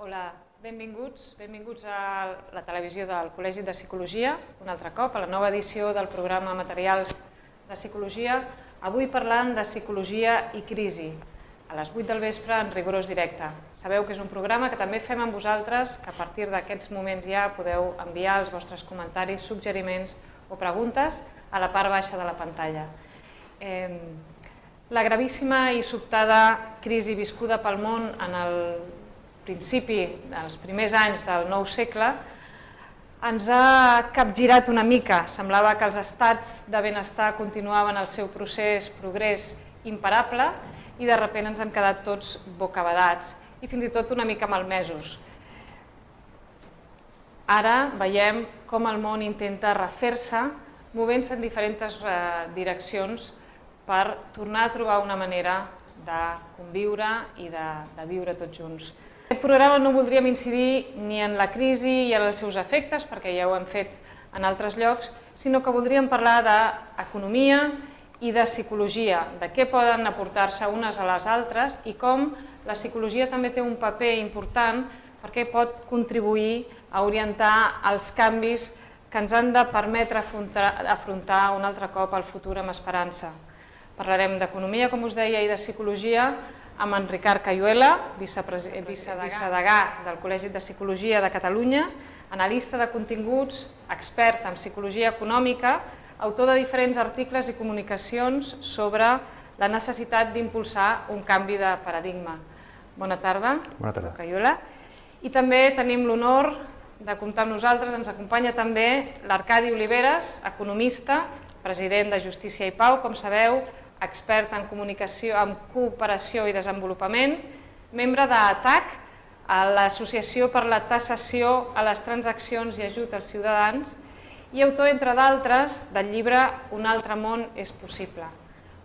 Hola, benvinguts a la televisió del Col·legi de Psicologia, un altre cop, a la nova edició del programa Materials de Psicologia, avui parlant de psicologia i crisi, a les 8 del vespre en rigorós directe. Sabeu que és un programa que també fem amb vosaltres, que a partir d'aquests moments ja podeu enviar els vostres comentaris, suggeriments o preguntes a la part baixa de la pantalla. La gravíssima i sobtada crisi viscuda pel món en el principi dels primers anys del nou segle ens ha capgirat una mica. Semblava que els estats de benestar continuaven el seu progrés imparable i de sobte ens hem quedat tots bocabadats i fins i tot una mica malmesos. Ara veiem com el món intenta refer-se, movent-se en diferents direccions per tornar a trobar una manera de conviure i de viure tots junts. En aquest programa no voldríem incidir ni en la crisi i en els seus efectes, perquè ja ho hem fet en altres llocs, sinó que voldríem parlar d'economia i de psicologia, de què poden aportar-se unes a les altres i com la psicologia també té un paper important perquè pot contribuir a orientar els canvis que ens han de permetre afrontar un altre cop el futur amb esperança. Parlarem d'economia, com us deia, i de psicologia amb en Ricard Cayuela, vicedegà del Col·legi de Psicologia de Catalunya, analista de continguts, expert en psicologia econòmica, autor de diferents articles i comunicacions sobre la necessitat d'impulsar un canvi de paradigma. Bona tarda, Cayuela. I també tenim l'honor de comptar amb nosaltres, ens acompanya també l'Arcadi Oliveres, economista, president de Justícia i Pau, com sabeu, expert en comunicació, en cooperació i desenvolupament, membre d'ATAC, l'Associació per la Tassació a les Transaccions i Ajut als Ciutadans, i autor, entre d'altres, del llibre Un altre món és possible.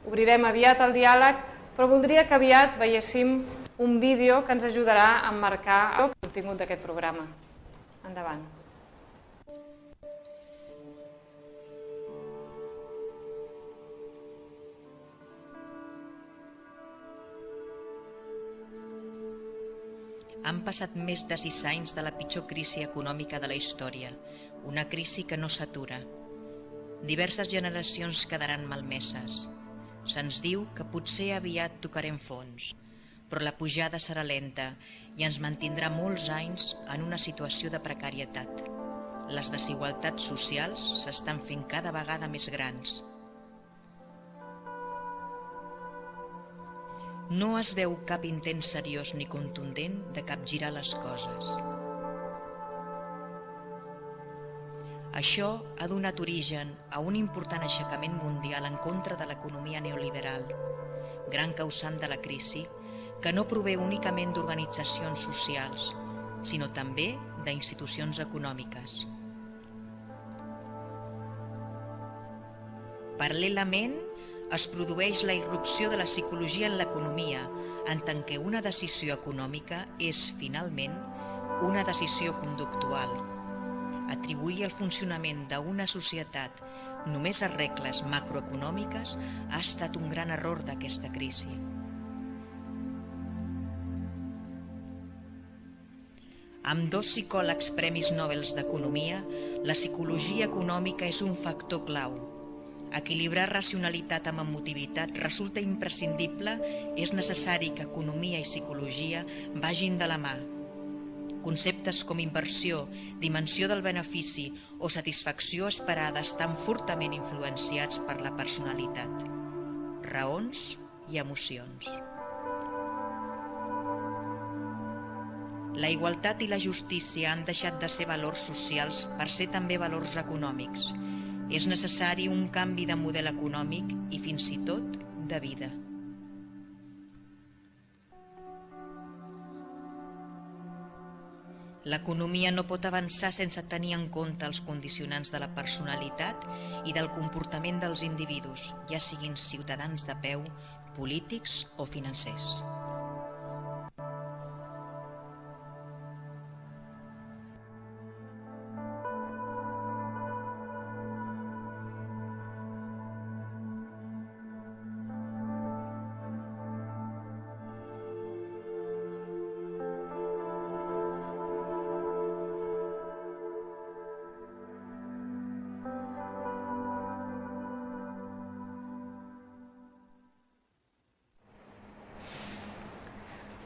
Obrirem aviat el diàleg, però voldria que aviat veiéssim un vídeo que ens ajudarà a emmarcar el contingut d'aquest programa. Endavant. Han passat més de 6 anys de la pitjor crisi econòmica de la història, una crisi que no s'atura. Diverses generacions quedaran malmeses. Se'ns diu que potser aviat tocarem fons, però la pujada serà lenta i ens mantindrà molts anys en una situació de precarietat. Les desigualtats socials s'estan fent cada vegada més grans. No es veu cap intent seriós ni contundent de capgirar les coses. Això ha donat origen a un important aixecament mundial en contra de l'economia neoliberal, gran causant de la crisi, que no prové únicament d'organitzacions socials, sinó també d'institucions econòmiques. Paral·lelament, es produeix la irrupció de la psicologia en l'economia, en tant que una decisió econòmica és, finalment, una decisió conductual. Atribuir el funcionament d'una societat només a regles macroeconòmiques ha estat un gran error d'aquesta crisi. Amb 2 psicòlegs premis Nobel d'Economia, la psicologia econòmica és un factor clau. Equilibrar racionalitat amb emotivitat resulta imprescindible, és necessari que economia i psicologia vagin de la mà. Conceptes com inversió, dimensió del benefici o satisfacció esperada estan fortament influenciats per la personalitat, raons i emocions. La igualtat i la justícia han deixat de ser valors socials per ser també valors econòmics. És necessari un canvi de model econòmic i fins i tot de vida. L'economia no pot avançar sense tenir en compte els condicionants de la personalitat i del comportament dels individus, ja siguin ciutadans de peu, polítics o financers.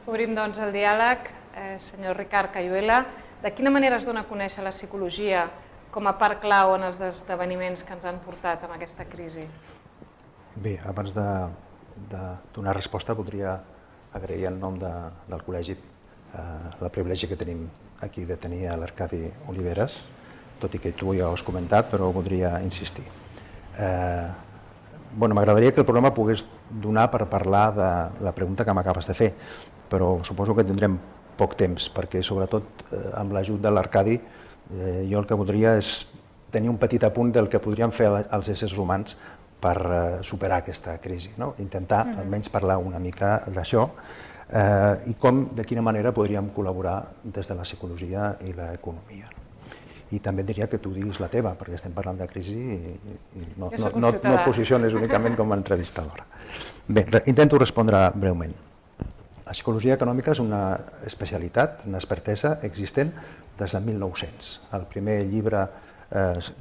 Obrim doncs el diàleg. Senyor Ricard Cayuela, de quina manera es dona a conèixer la psicologia com a part clau en els esdeveniments que ens han portat a aquesta crisi? Bé, abans de donar resposta voldria agrair en nom del col·legi el privilegi que tenim aquí de tenir a l'Arcadi Oliveres, tot i que tu ja ho has comentat, però voldria insistir. M'agradaria que el programa pogués donar per parlar de la pregunta que m'acabes de fer, però suposo que tindrem poc temps, perquè sobretot amb l'ajut de l'Arcadi jo el que voldria és tenir un petit apunt del que podríem fer els éssers humans per superar aquesta crisi, intentar almenys parlar una mica d'això i de quina manera podríem col·laborar des de la psicologia i l'economia. I també diria que tu diguis la teva, perquè estem parlant de crisi i no et posiciones únicament com a entrevistadora. Bé, intento respondre breument. La psicologia econòmica és una especialitat, una expertesa existent des de 1900. El primer llibre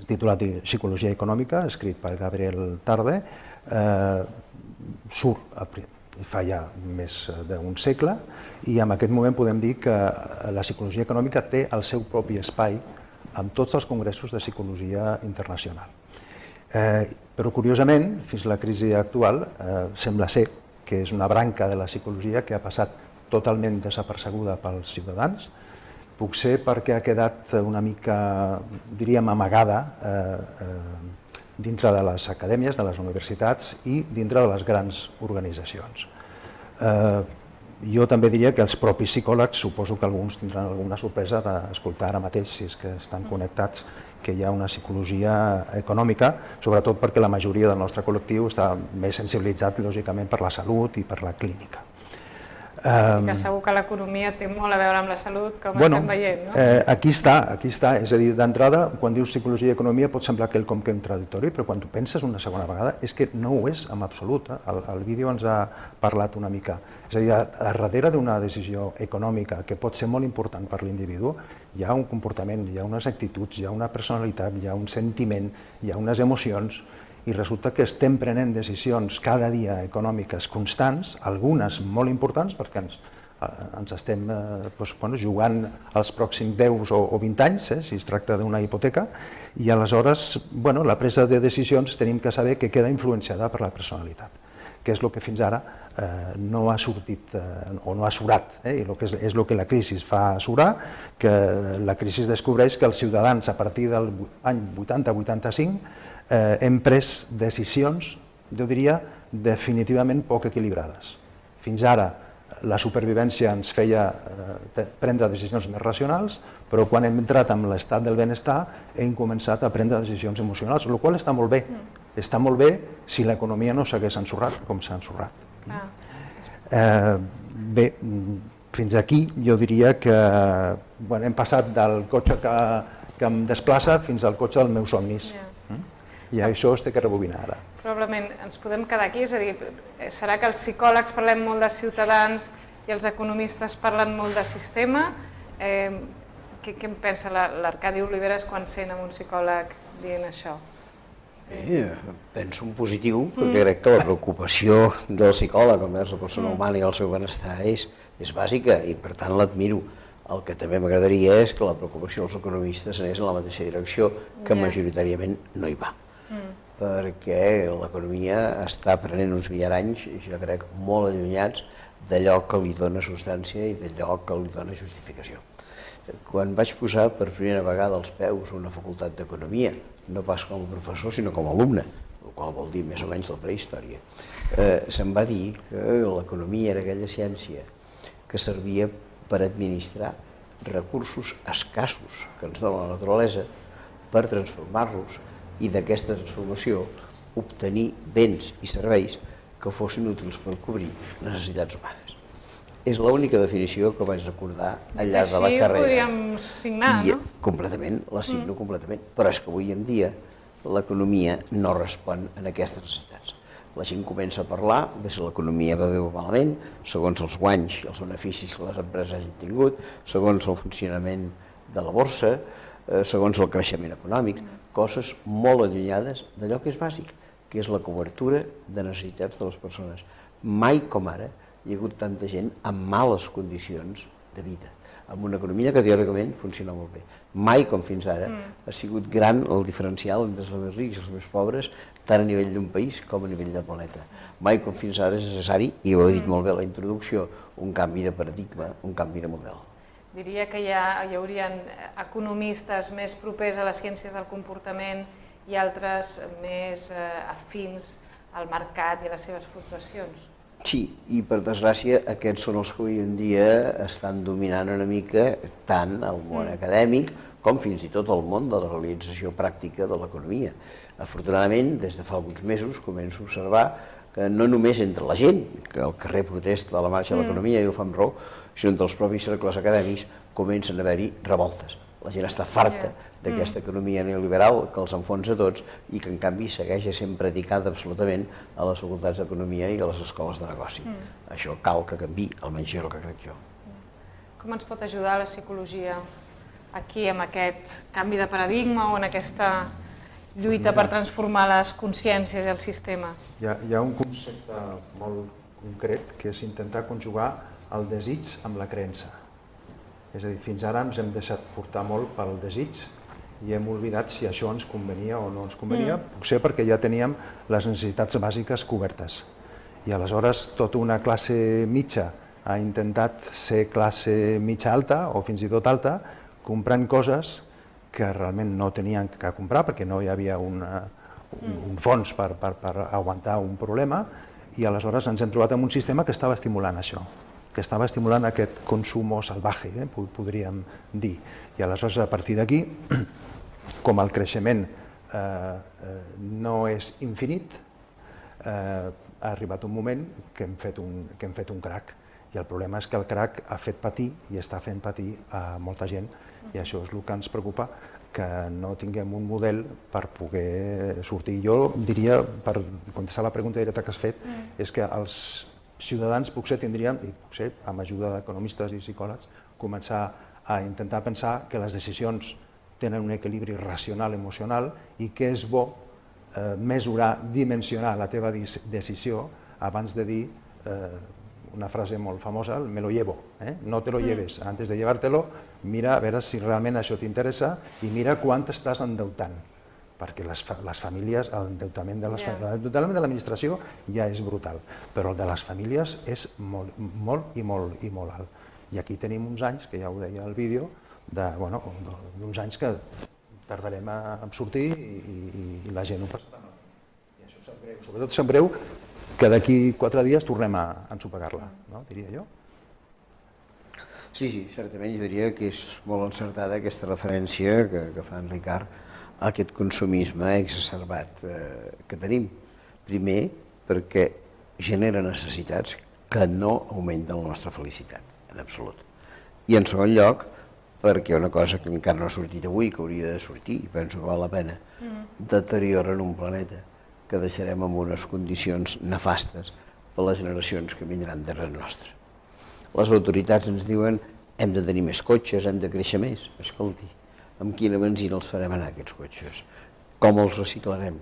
titulat Psicologia econòmica, escrit per Gabriel Tarde, surt fa ja més d'un segle i en aquest moment podem dir que la psicologia econòmica té el seu propi espai amb tots els congressos de psicologia internacional. Però curiosament, fins a la crisi actual, sembla ser que és una branca de la psicologia que ha passat totalment desapercebuda pels ciutadans, potser perquè ha quedat una mica, diríem, amagada dintre de les acadèmies, de les universitats i dintre de les grans organitzacions. Jo també diria que els propis psicòlegs, suposo que alguns tindran alguna sorpresa d'escoltar ara mateix, si és que estan connectats, que hi ha una psicologia econòmica, sobretot perquè la majoria del nostre col·lectiu està més sensibilitzat, lògicament, per la salut i per la clínica. Que segur que l'economia té molt a veure amb la salut, com estem veient, no? Aquí està, és a dir, d'entrada, quan dius psicologia i economia pot semblar quelcom que contradictori, però quan tu penses una segona vegada és que no ho és en absolut. El vídeo ens ha parlat una mica. És a dir, darrere d'una decisió econòmica que pot ser molt important per l'individu, hi ha un comportament, hi ha unes actituds, hi ha una personalitat, hi ha un sentiment, hi ha unes emocions, i resulta que estem prenent decisions cada dia econòmiques constants, algunes molt importants, perquè ens estem jugant els pròxims 10 o 20 anys, si es tracta d'una hipoteca, i aleshores la presa de decisions tenim que saber que queda influenciada per la personalitat, que és el que fins ara no ha sortit o no ha surat, i és el que la crisi fa surar, que la crisi descobreix que els ciutadans a partir del any 80-85 hem pres decisions, jo diria, definitivament poc equilibrades. Fins ara la supervivència ens feia prendre decisions més racionals, però quan hem entrat en l'estat del benestar hem començat a prendre decisions emocionals, el qual està molt bé. Està molt bé si l'economia no s'hagués ensorrat com s'ha ensorrat. Bé, fins aquí jo diria que hem passat del cotxe que em desplaça fins al cotxe dels meus somnis. I això es té que rebobinar ara. Probablement ens podem quedar aquí, és a dir, serà que els psicòlegs parlem molt de ciutadans i els economistes parlen molt de sistema? Què en pensa l'Arcadi Oliveres quan sent un psicòleg dient això? Penso en positiu, perquè crec que la preocupació del psicòleg envers la persona humana i el seu benestar és bàsica i per tant l'admiro. El que també m'agradaria és que la preocupació dels economistes anés en la mateixa direcció, que majoritàriament no hi va. Perquè l'economia està prenent uns viaranys, jo crec, molt allunyats d'allò que li dona substància i d'allò que li dona justificació. Quan vaig posar per primera vegada als peus una facultat d'economia, no pas com a professor sinó com a alumne, el qual vol dir més o menys la prehistòria, se'm va dir que l'economia era aquella ciència que servia per administrar recursos escassos que ens dona la naturalesa per transformar-los i d'aquesta transformació obtenir béns i serveis que fossin útils per cobrir necessitats humanes. És l'única definició que vaig recordar al llarg de la carrera. Així ho podríem signar, no? Completament, la signo completament, però és que avui en dia l'economia no respon a aquestes necessitats. La gent comença a parlar de si l'economia va bé o malament, segons els guanys i els beneficis que les empreses hagin tingut, segons el funcionament de la borsa, segons el creixement econòmic, coses molt allunyades d'allò que és bàsic, que és la cobertura de necessitats de les persones. Mai com ara hi ha hagut tanta gent amb males condicions de vida, amb una economia que teòricament funciona molt bé. Mai, com fins ara, ha sigut gran el diferencial entre els més rics i els més pobres, tant a nivell d'un país com a nivell del planeta. Mai, com fins ara, és necessari, i ho he dit molt bé a la introducció, un canvi de paradigma, un canvi de model. Diria que hi haurien economistes més propers a les ciències del comportament i altres més afins al mercat i a les seves fluctuacions. Sí, i per desgràcia aquests són els que avui en dia estan dominant una mica tant el món acadèmic com fins i tot el món de la realització pràctica de l'economia. Afortunadament, des de fa alguns mesos començo a observar que no només entre la gent, que al carrer protesta de la marxa de l'economia i ho fa amb raó, sinó entre els propis cercles acadèmics comencen a haver-hi revoltes. La gent està farta d'aquesta economia neoliberal que els enfonsa tots i que en canvi segueix sent predicada absolutament a les facultats d'economia i a les escoles de negoci. Això cal que canviï, almenys és el que crec jo. Com ens pot ajudar la psicologia aquí amb aquest canvi de paradigma o en aquesta lluita per transformar les consciències i el sistema? Hi ha un concepte molt concret que és intentar conjugar el desig amb la creença. És a dir, fins ara ens hem deixat portar molt pel desig i hem oblidat si això ens convenia o no ens convenia, potser perquè ja teníem les necessitats bàsiques cobertes. I aleshores tota una classe mitja ha intentat ser classe mitja alta o fins i tot alta, comprant coses que realment no tenien que comprar perquè no hi havia un fons per aguantar un problema, i aleshores ens hem trobat en un sistema que estava estimulant això, que estava estimulant aquest consum salvatge, podríem dir. I aleshores, a partir d'aquí, com el creixement no és infinit, ha arribat un moment que hem fet un crac. I el problema és que el crac ha fet patir i està fent patir a molta gent, i això és el que ens preocupa, que no tinguem un model per poder sortir. Jo diria, per contestar la pregunta directa que has fet, és que els ciutadans potser tindrien, i potser amb ajuda d'economistes i psicòlegs, començar a intentar pensar que les decisions tenen un equilibri racional, emocional, i que és bo mesurar, dimensionar la teva decisió abans de dir una frase molt famosa, me lo llevo. No te lo lleves, antes de llevártelo, mira a veure si realment això t'interessa i mira quant estàs endeutant, perquè les famílies, l'endeutament de l'administració ja és brutal, però el de les famílies és molt i molt alt. I aquí tenim uns anys, que ja ho deia al vídeo, d'uns anys que tardarem a sortir i la gent ho passarà malament. I això sap greu, sobretot sap greu que d'aquí 4 dies tornem a ensopegar-la, diria jo. Sí, certament jo diria que és molt encertada aquesta referència que fa en Ricard a aquest consumisme exacerbat que tenim. Primer, perquè genera necessitats que no augmenten la nostra felicitat, en absolut. I en segon lloc, perquè una cosa que encara no ha sortit avui, que hauria de sortir, i penso que val la pena, deterioren un planeta que deixarem en unes condicions nefastes per les generacions que vindran darrere nostre. Les autoritats ens diuen hem de tenir més cotxes, hem de créixer més. Escolti, amb quina benzina els farem anar aquests cotxes? Com els reciclarem?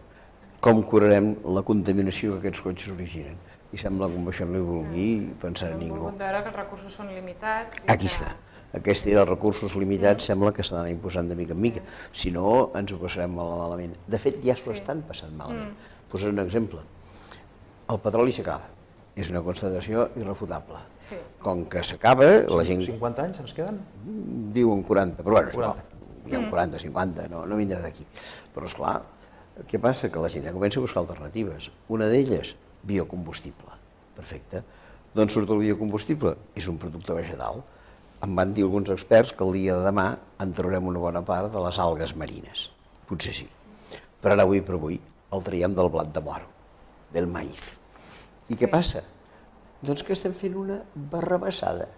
Com curarem la contaminació que aquests cotxes originen? I sembla que amb això no hi vulgui pensar a ningú. Hem volgut veure que els recursos són limitats. Aquí està. Aquesta idea dels recursos limitats sembla que s'han d'anar imposant de mica en mica. Si no, ens ho passarem malament. De fet, ja s'ho estan passant malament. Posaré un exemple. El petroli s'acaba. És una constatació irrefutable. Com que s'acaba, la gent... 50 anys ens queden? Diuen 40, però bueno, hi ha 40, 50, no vindrà d'aquí. Però, esclar, què passa? Que la gent ja comença a buscar alternatives. Una d'elles, biocombustible. Perfecte. D'on surt el biocombustible? És un producte vegetal. Em van dir alguns experts que el dia de demà en traurem una bona part de les algues marines. Potser sí. Però ara, avui per avui, el traiem del blat de moro, del maïz. I què passa? Doncs que estem fent una barrabassada.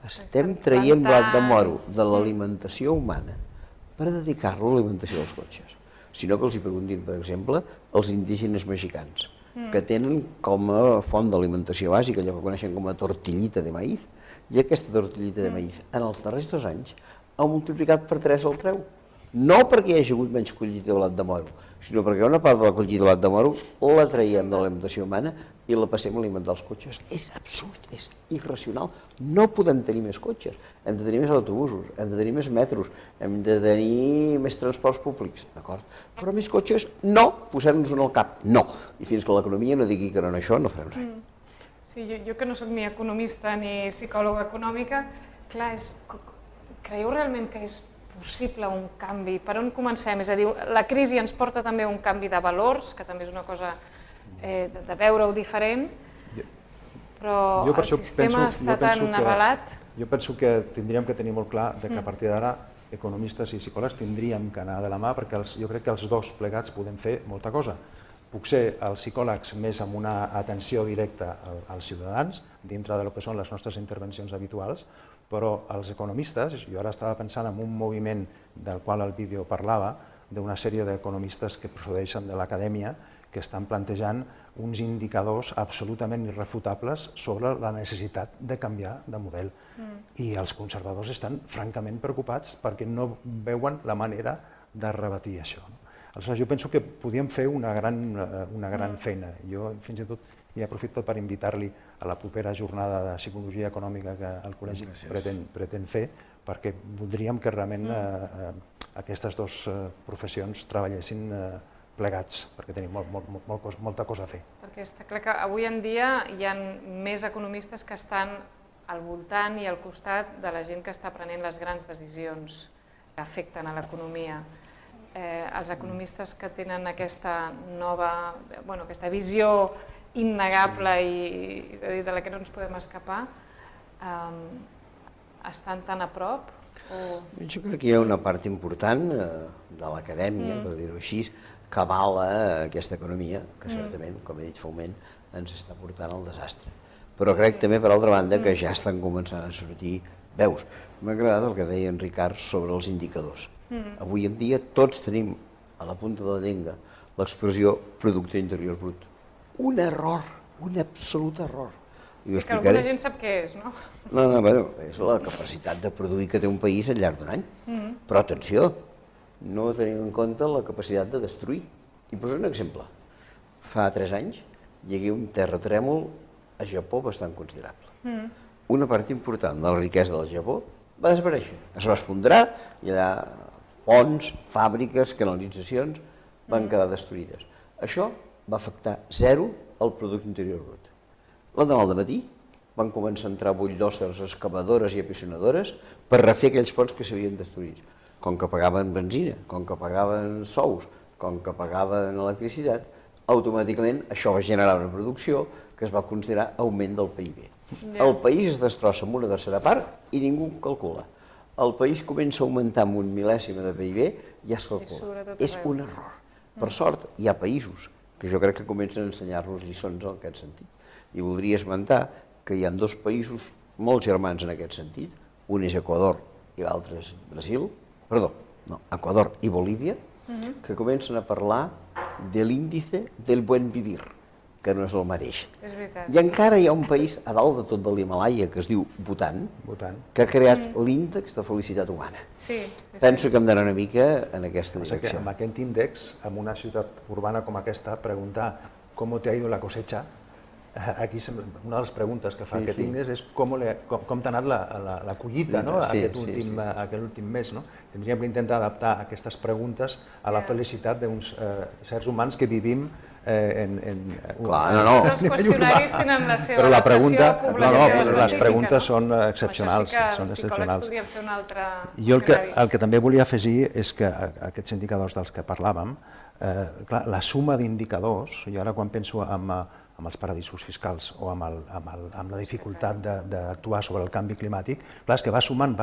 Estem traient blat de moro de l'alimentació humana per dedicar-lo a l'alimentació dels cotxes. Sinó que els hi preguntin, per exemple, els indígenes mexicans, que tenen com a font d'alimentació bàsica allò que coneixen com a tortillita de maïz, i aquesta tortillita de maïz en els darrers 2 anys ha multiplicat per 3 el preu. No perquè hi hagi hagut menys collita de blat de moro, sinó perquè una part de la collita de moro la traiem de l'alimentació humana i la passem a alimentar els cotxes. És absurd, és irracional. No podem tenir més cotxes, hem de tenir més autobusos, hem de tenir més metros, hem de tenir més transports públics, d'acord? Però més cotxes, no, posem-nos-en al cap, no. I fins que l'economia no digui que no això, no farem res. Sí, jo que no soc ni economista ni psicòloga econòmica, clar, creieu realment que és possible un canvi? Per on comencem? És a dir, la crisi ens porta també un canvi de valors, que també és una cosa de veure-ho diferent, però el sistema està tan arrelat. Jo penso que tindríem que tenir molt clar que a partir d'ara economistes i psicòlegs tindríem que anar de la mà, perquè jo crec que els dos plegats podem fer molta cosa. Puc ser els psicòlegs més amb una atenció directa als ciutadans, dintre del que són les nostres intervencions habituals, però els economistes, jo ara estava pensant en un moviment del qual el vídeo parlava, d'una sèrie d'economistes que procedeixen de l'acadèmia, que estan plantejant uns indicadors absolutament irrefutables sobre la necessitat de canviar de model. I els conservadors estan francament preocupats perquè no veuen la manera de rebatir això. Aleshores, jo penso que podíem fer una gran feina. Jo, fins i tot, hi aprofito per invitar-li a la propera jornada de psicologia econòmica que el col·legi pretén fer, perquè voldríem que realment aquestes dues professions treballessin plegats, perquè tenim molta cosa a fer. Perquè està clar que avui en dia hi ha més economistes que estan al voltant i al costat de la gent que està prenent les grans decisions que afecten a l'economia. Els economistes que tenen aquesta nova, aquesta visió innegable i de la que no ens podem escapar, estan tan a prop? Jo crec que hi ha una part important de l'acadèmia, per dir-ho així, que avala aquesta economia, que certament, com he dit fa un moment, ens està portant al desastre. Però crec també, per altra banda, que ja estan començant a sortir veus. M'ha agradat el que deia en Ricard sobre els indicadors. Avui en dia tots tenim a la punta de la llengua l'expressió producte interior brut. Un error, un absolut error. És que alguna gent sap què és, no? No, és la capacitat de produir que té un país al llarg d'un any. Però atenció, no tenim en compte la capacitat de destruir. I poso un exemple. Fa 3 anys hi hagué un terratrèmol a Japó bastant considerable. Una part important de la riquesa del Japó va desaparèixer. Es va esfondrar i allà ponts, fàbriques, canalitzacions van quedar destruïdes. Això va afectar zero al producte interior brut. L'endemà al matí van començar a entrar bulldòzers, excavadores i apisonadores per refer aquells ponts que s'havien destruït. Com que pagaven benzina, com que pagaven sous, com que pagaven electricitat, automàticament això va generar una producció que es va considerar augment del PIB. El país es destrossa amb una tercera part i ningú calcula. El país comença a augmentar amb un mil·lèsima de PIB i ja es calcula. És un error. Per sort, hi ha països que jo crec que comencen a ensenyar-nos lliçons en aquest sentit. I voldria esmentar que hi ha 2 països molt germans en aquest sentit, un és Equador i l'altre és Brasil, Equador i Bolívia, que comencen a parlar de l'índice del buen vivir, que no és el mateix. És veritat. I encara hi ha un país a dalt de tot de l'Himàlaia que es diu Bhutan, que ha creat l'índex de felicitat humana. Penso que hem d'anar una mica en aquesta direcció. Amb aquest índex, en una ciutat urbana com aquesta, preguntar com te ha ido la cosecha, aquí una de les preguntes que fa aquest índex és com t'ha anat la collita aquest últim mes. Tindríem que intentar adaptar aquestes preguntes a la felicitat d'uns certs humans que vivim els qüestionaris tenen la seva adaptació a població específica. Les preguntes són excepcionals. Els psicòlegs podrien fer un altre... Jo el que també volia afegir és que aquests indicadors dels que parlàvem, la suma d'indicadors, jo ara quan penso en els paradisos fiscals o amb la dificultat d'actuar sobre el canvi climàtic, clar, és que va sumant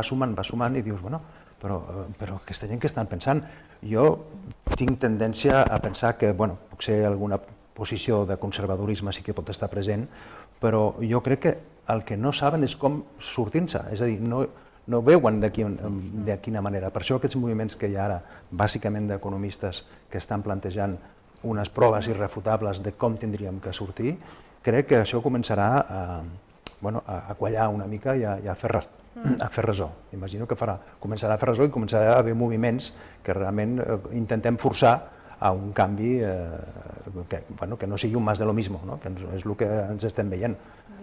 i dius, bueno, però aquesta gent que estan pensant, jo tinc tendència a pensar que, bueno, potser alguna posició de conservadorisme sí que pot estar present, però jo crec que el que no saben és com sortir-se, és a dir, no veuen de quina manera. Per això aquests moviments que hi ha ara, bàsicament d'economistes que estan plantejant unes proves irrefutables de com tindríem que sortir, crec que això començarà a quallar una mica i a fer ressò. Imagino que començarà a fer ressò i començarà a haver moviments que realment intentem forçar a un canvi que no sigui un más de lo mismo, que és el que ens estem veient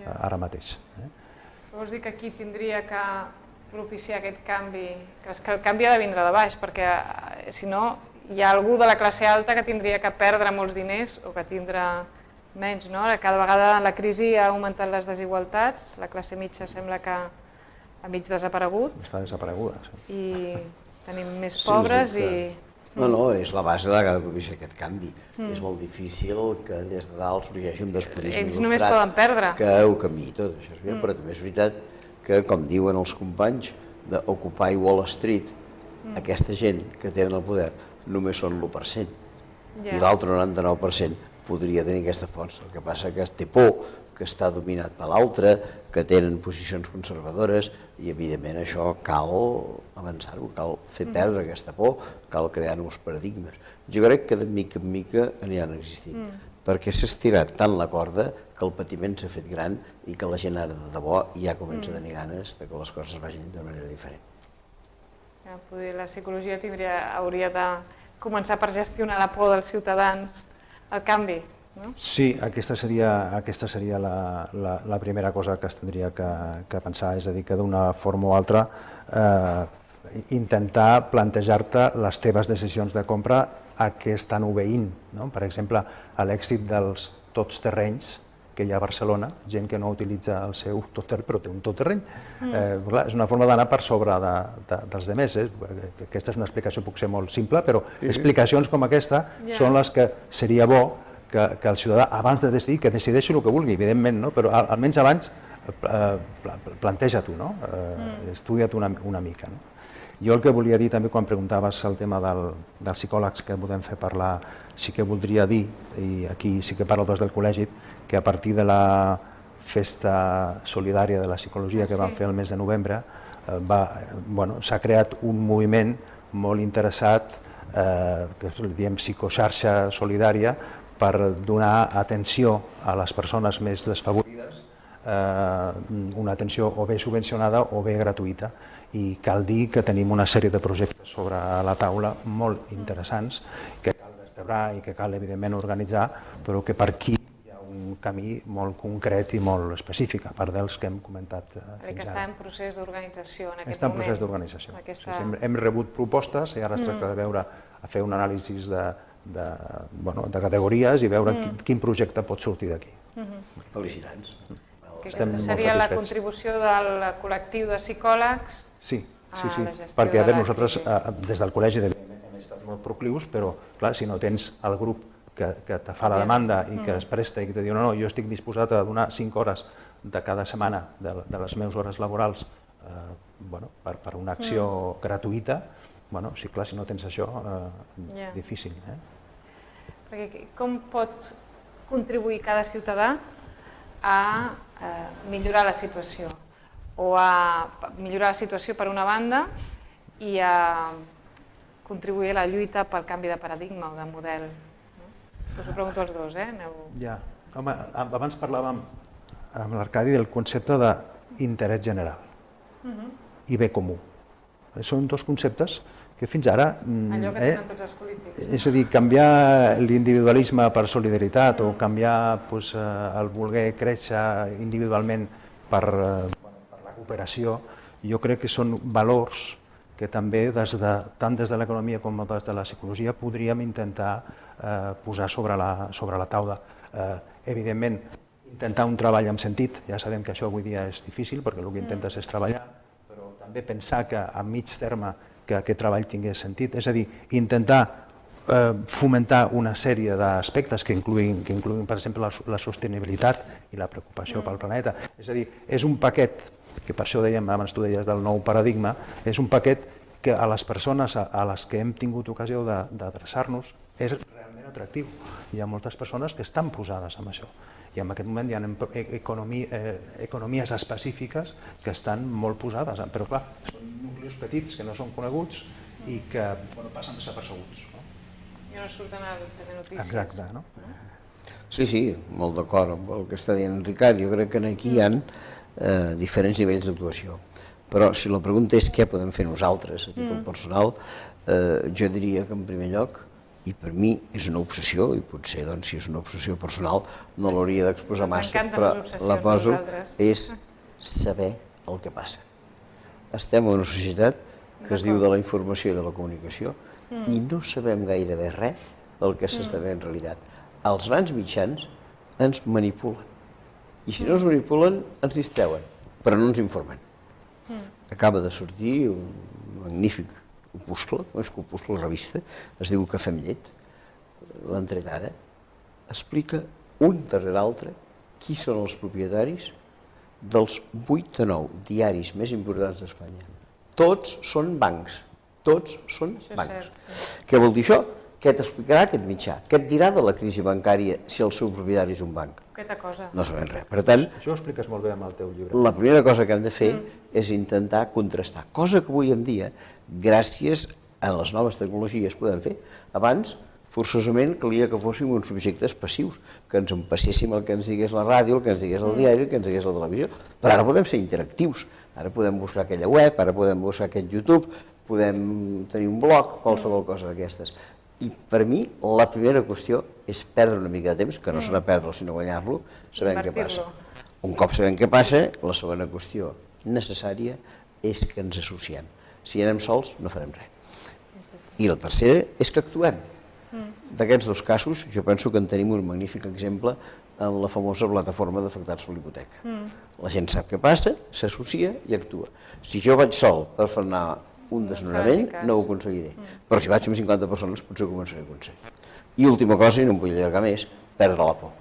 ara mateix. Vols dir que aquí tindria que propiciar aquest canvi, que el canvi ha de vindre de baix, perquè si no hi ha algú de la classe alta que tindria que perdre molts diners o que tindrà menys. Cada vegada la crisi ha augmentat les desigualtats, la classe mitja sembla que ha mig desaparegut. Està desapareguda, sí. I tenim més pobres i... No, és la base de propiciar aquest canvi. És molt difícil que des de dalt sorgeixi un despotisme Ells només poden perdre. que ho canviï tot, això és bé, però també és veritat que, com diuen els companys d'Occupy Wall Street, aquesta gent que tenen el poder només són l'1%, i l'altre 99% podria tenir aquesta força. El que passa que té por, que està dominat per l'altre, que tenen posicions conservadores, i evidentment això cal avançar-ho, cal fer perdre aquesta por, cal crear nous paradigmes. Jo crec que de mica en mica aniran existint, perquè s'ha estirat tant la corda que el patiment s'ha fet gran i que la gent ara de debò ja comença a tenir ganes que les coses vagin d'una manera diferent. Potser la psicologia hauria de començar per gestionar la por dels ciutadans, el canvi. Sí, aquesta seria la primera cosa que es tindria que pensar, és a dir, que d'una forma o altra intentar plantejar-te les teves decisions de compra a què estan obeint. Per exemple, a l'èxit dels tots terrenys que hi ha a Barcelona, gent que no utilitza el seu tot terreny, però té un tot terreny. És una forma d'anar per sobre dels altres. Aquesta és una explicació potser molt simple, però explicacions com aquesta són les que seria bo que el ciutadà, abans de decidir, que decideixi el que vulgui, evidentment, però almenys abans planteja-t'ho, estudia-t'ho una mica. Jo el que volia dir també quan preguntaves el tema dels psicòlegs que podem fer parlar, sí que voldria dir, i aquí sí que parlo des del col·legi, que a partir de la festa solidària de la psicologia que vam fer el mes de novembre, s'ha creat un moviment molt interessat, que li diem psicoxarxa solidària, per donar atenció a les persones més desfavorides, una atenció o bé subvencionada o bé gratuïta. I cal dir que tenim una sèrie de projectes sobre la taula molt interessants que cal vertebrar i que cal, evidentment, organitzar, però que per aquí hi ha un camí molt concret i molt específic, a part dels que hem comentat fins ara. Que està en procés d'organització en aquest moment. Està en procés d'organització. Hem rebut propostes i ara es tracta de fer un anàlisi de categories i veure quin projecte pot sortir d'aquí. Felicitats. Aquesta seria la contribució del col·lectiu de psicòlegs a la gestió de la crisi. Perquè nosaltres des del col·legi hem estat molt proclius, però clar, si no tens el grup que te fa la demanda i que es presta i que te diu no, jo estic disposat a donar 5 hores de cada setmana de les meves hores laborals per una acció gratuïta, sí, clar, si no tens això, difícil. Com pot contribuir cada ciutadà a millorar la situació, o a millorar la situació per una banda i a contribuir a la lluita pel canvi de paradigma o de model? Us ho pregunto als dos, Home, abans parlàvem amb l'Arcadi del concepte d'interès general i bé comú. Són dos conceptes que fins ara... Allò que tenen tots els polítics. És a dir, canviar l'individualisme per solidaritat o canviar el voler créixer individualment per la cooperació, jo crec que són valors que també tant des de l'economia com des de la psicologia podríem intentar posar sobre la taula. Evidentment, intentar un treball amb sentit, ja sabem que això avui dia és difícil perquè el que intentes és treballar, però també pensar que a mig terme que aquest treball tingués sentit, és a dir, intentar fomentar una sèrie d'aspectes que incluïn, per exemple, la sostenibilitat i la preocupació pel planeta. És a dir, és un paquet, que per això dèiem, abans tu deies del nou paradigma, és un paquet que a les persones a les que hem tingut ocasió d'adreçar-nos és realment atractiu. Hi ha moltes persones que estan posades en això. I en aquest moment hi ha economies específiques que estan molt posades, però clar, són nuclis petits que no són coneguts i que passen desapercebuts. I no surten a telenotícies. Exacte, no? Sí, molt d'acord amb el que està dient en Ricard. Jo crec que aquí hi ha diferents nivells d'actuació. Però si la pregunta és què podem fer nosaltres a títol personal, jo diria que en primer lloc I per mi és una obsessió, i potser si és una obsessió personal no l'hauria d'exposar massa, però la poso, és saber el que passa. Estem en una societat que es diu de la informació i de la comunicació i no sabem gairebé res del que s'esdevé en realitat. Els grans mitjans ens manipulen i si no ens manipulen ens distreuen, però no ens informen. Acaba de sortir un magnífic opuscle, és que opuscle, la revista, es diu Cafè amb llet, l'han tret ara, explica un darrere l'altre qui són els propietaris dels 8 o 9 diaris més importants d'Espanya. Tots són bancs, tots són bancs. Què vol dir això? Què t'explicarà aquest mitjà? Què et dirà de la crisi bancària si el seu propietari és un banc? Aquesta cosa. No sabem res. Per tant, això ho expliques molt bé amb el teu llibre. La primera cosa que hem de fer és intentar contrastar, cosa que avui en dia, gràcies a les noves tecnologies, podem fer. Abans, forçosament, calia que fóssim uns subjectes passius, que ens empasséssim el que ens digués la ràdio, el que ens digués el diari, el que ens digués la televisió. Però ara podem ser interactius. Ara podem buscar aquella web, ara podem buscar aquest YouTube, podem tenir un blog, qualsevol cosa d'aquestes. I per mi la primera qüestió és perdre una mica de temps, que no serà perdre'l sinó guanyar-lo, sabent què passa. Un cop sabem què passa, la segona qüestió necessària és que ens associem. Si anem sols no farem res. I la tercera és que actuem. D'aquests dos casos jo penso que en tenim un magnífic exemple en la famosa plataforma d'afectats per l'hipoteca. La gent sap què passa, s'associa i actua. Si jo vaig sol per frenar un desnonament, no ho aconseguiré. Però si vaig amb 50 persones potser ho començaré a aconseguir. I última cosa, i no em vull allargar més, perdre la por.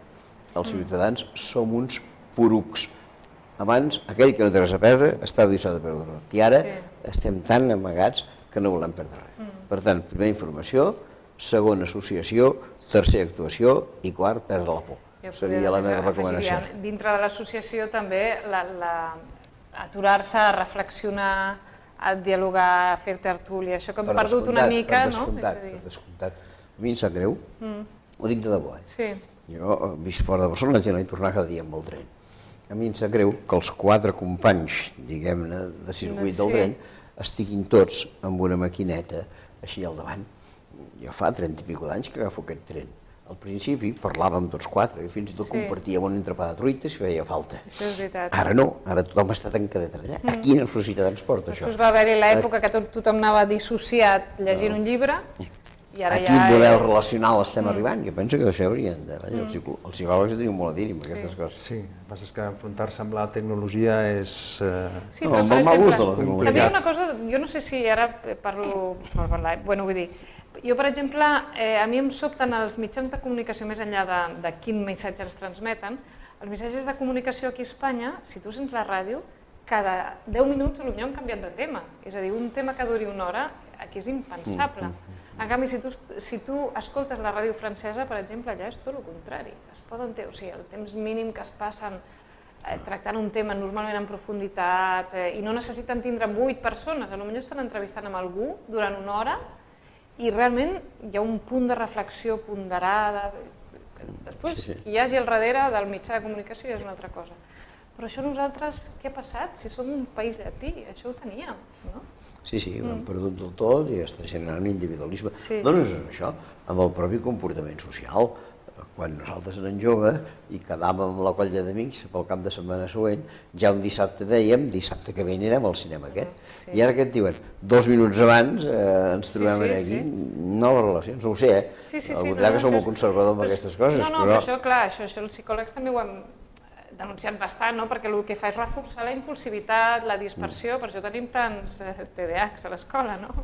Els ciutadans som uns porucs. Abans, aquell que no té res a perdre, estava disposat a perdre-ho. I ara estem tan amagats que no volem perdre res. Per tant, primera informació, segona associació, tercera actuació i quart, perdre la por. Seria la meva recomanació. Dintre de l'associació també aturar-se a reflexionar, a dialogar, a fer tertúlia, això que hem perdut una mica, no? Per descomptat. A mi em sap greu, ho dic de debò. Jo, vist fora de Barcelona, ja no hi tornar cada dia amb el tren. A mi em sap greu que els 4 companys, diguem-ne, de circuit del tren, estiguin tots amb una maquineta així al davant. Jo fa 30 i escaig d'anys que agafo aquest tren. Al principi parlàvem tots 4 i fins i tot compartíem un entrepà de truita si feia falta. Això és veritat. Ara no, ara tothom està tancadet allà. A quina societat ens porta això? Després va haver-hi l'època que tothom anava dissociat llegint un llibre i ara ja... A quin model relacional estem arribant? Jo penso que això haurien de... Els psicòlegs tenen molt a dir-hi amb aquestes coses. Sí, el que passa és que enfrontar-se amb la tecnologia és... Sí, però per exemple, també una cosa, jo no sé si ara parlo per parlar, bueno, vull dir, jo, per exemple, a mi em sobten els mitjans de comunicació, més enllà de quin missatge ens transmeten, els missatges de comunicació aquí a Espanya, si tu sents la ràdio, cada 10 minuts potser han canviat de tema. És a dir, un tema que duri una hora, aquí és impensable. En canvi, si tu escoltes la ràdio francesa, per exemple, allà és tot el contrari. Es poden o sigui, el temps mínim que es passen tractant un tema normalment en profunditat i no necessiten tindre 8 persones, potser estan entrevistant amb algú durant una hora i realment hi ha un punt de reflexió ponderada. Després, qui hi hagi al darrere del mitjà de comunicació és una altra cosa. Però això nosaltres, què ha passat? Si som un país llatí, això ho teníem, no? Sí, ho hem perdut del tot i està generant individualisme. No és això, amb el propi comportament social. Quan nosaltres érem joves i quedàvem amb la colla d'amics pel cap de setmana següent, ja un dissabte dèiem, dissabte que ve anirem al cinema aquest. I ara què et diuen? 2 minuts abans ens trobem aquí, noves relacions, no ho sé, algú dirà que som molt conservador amb aquestes coses. No, però això, clar, això els psicòlegs també ho hem denunciat bastant, perquè el que fa és reforçar la impulsivitat, la dispersió, per això tenim tants TDAHs a l'escola, no?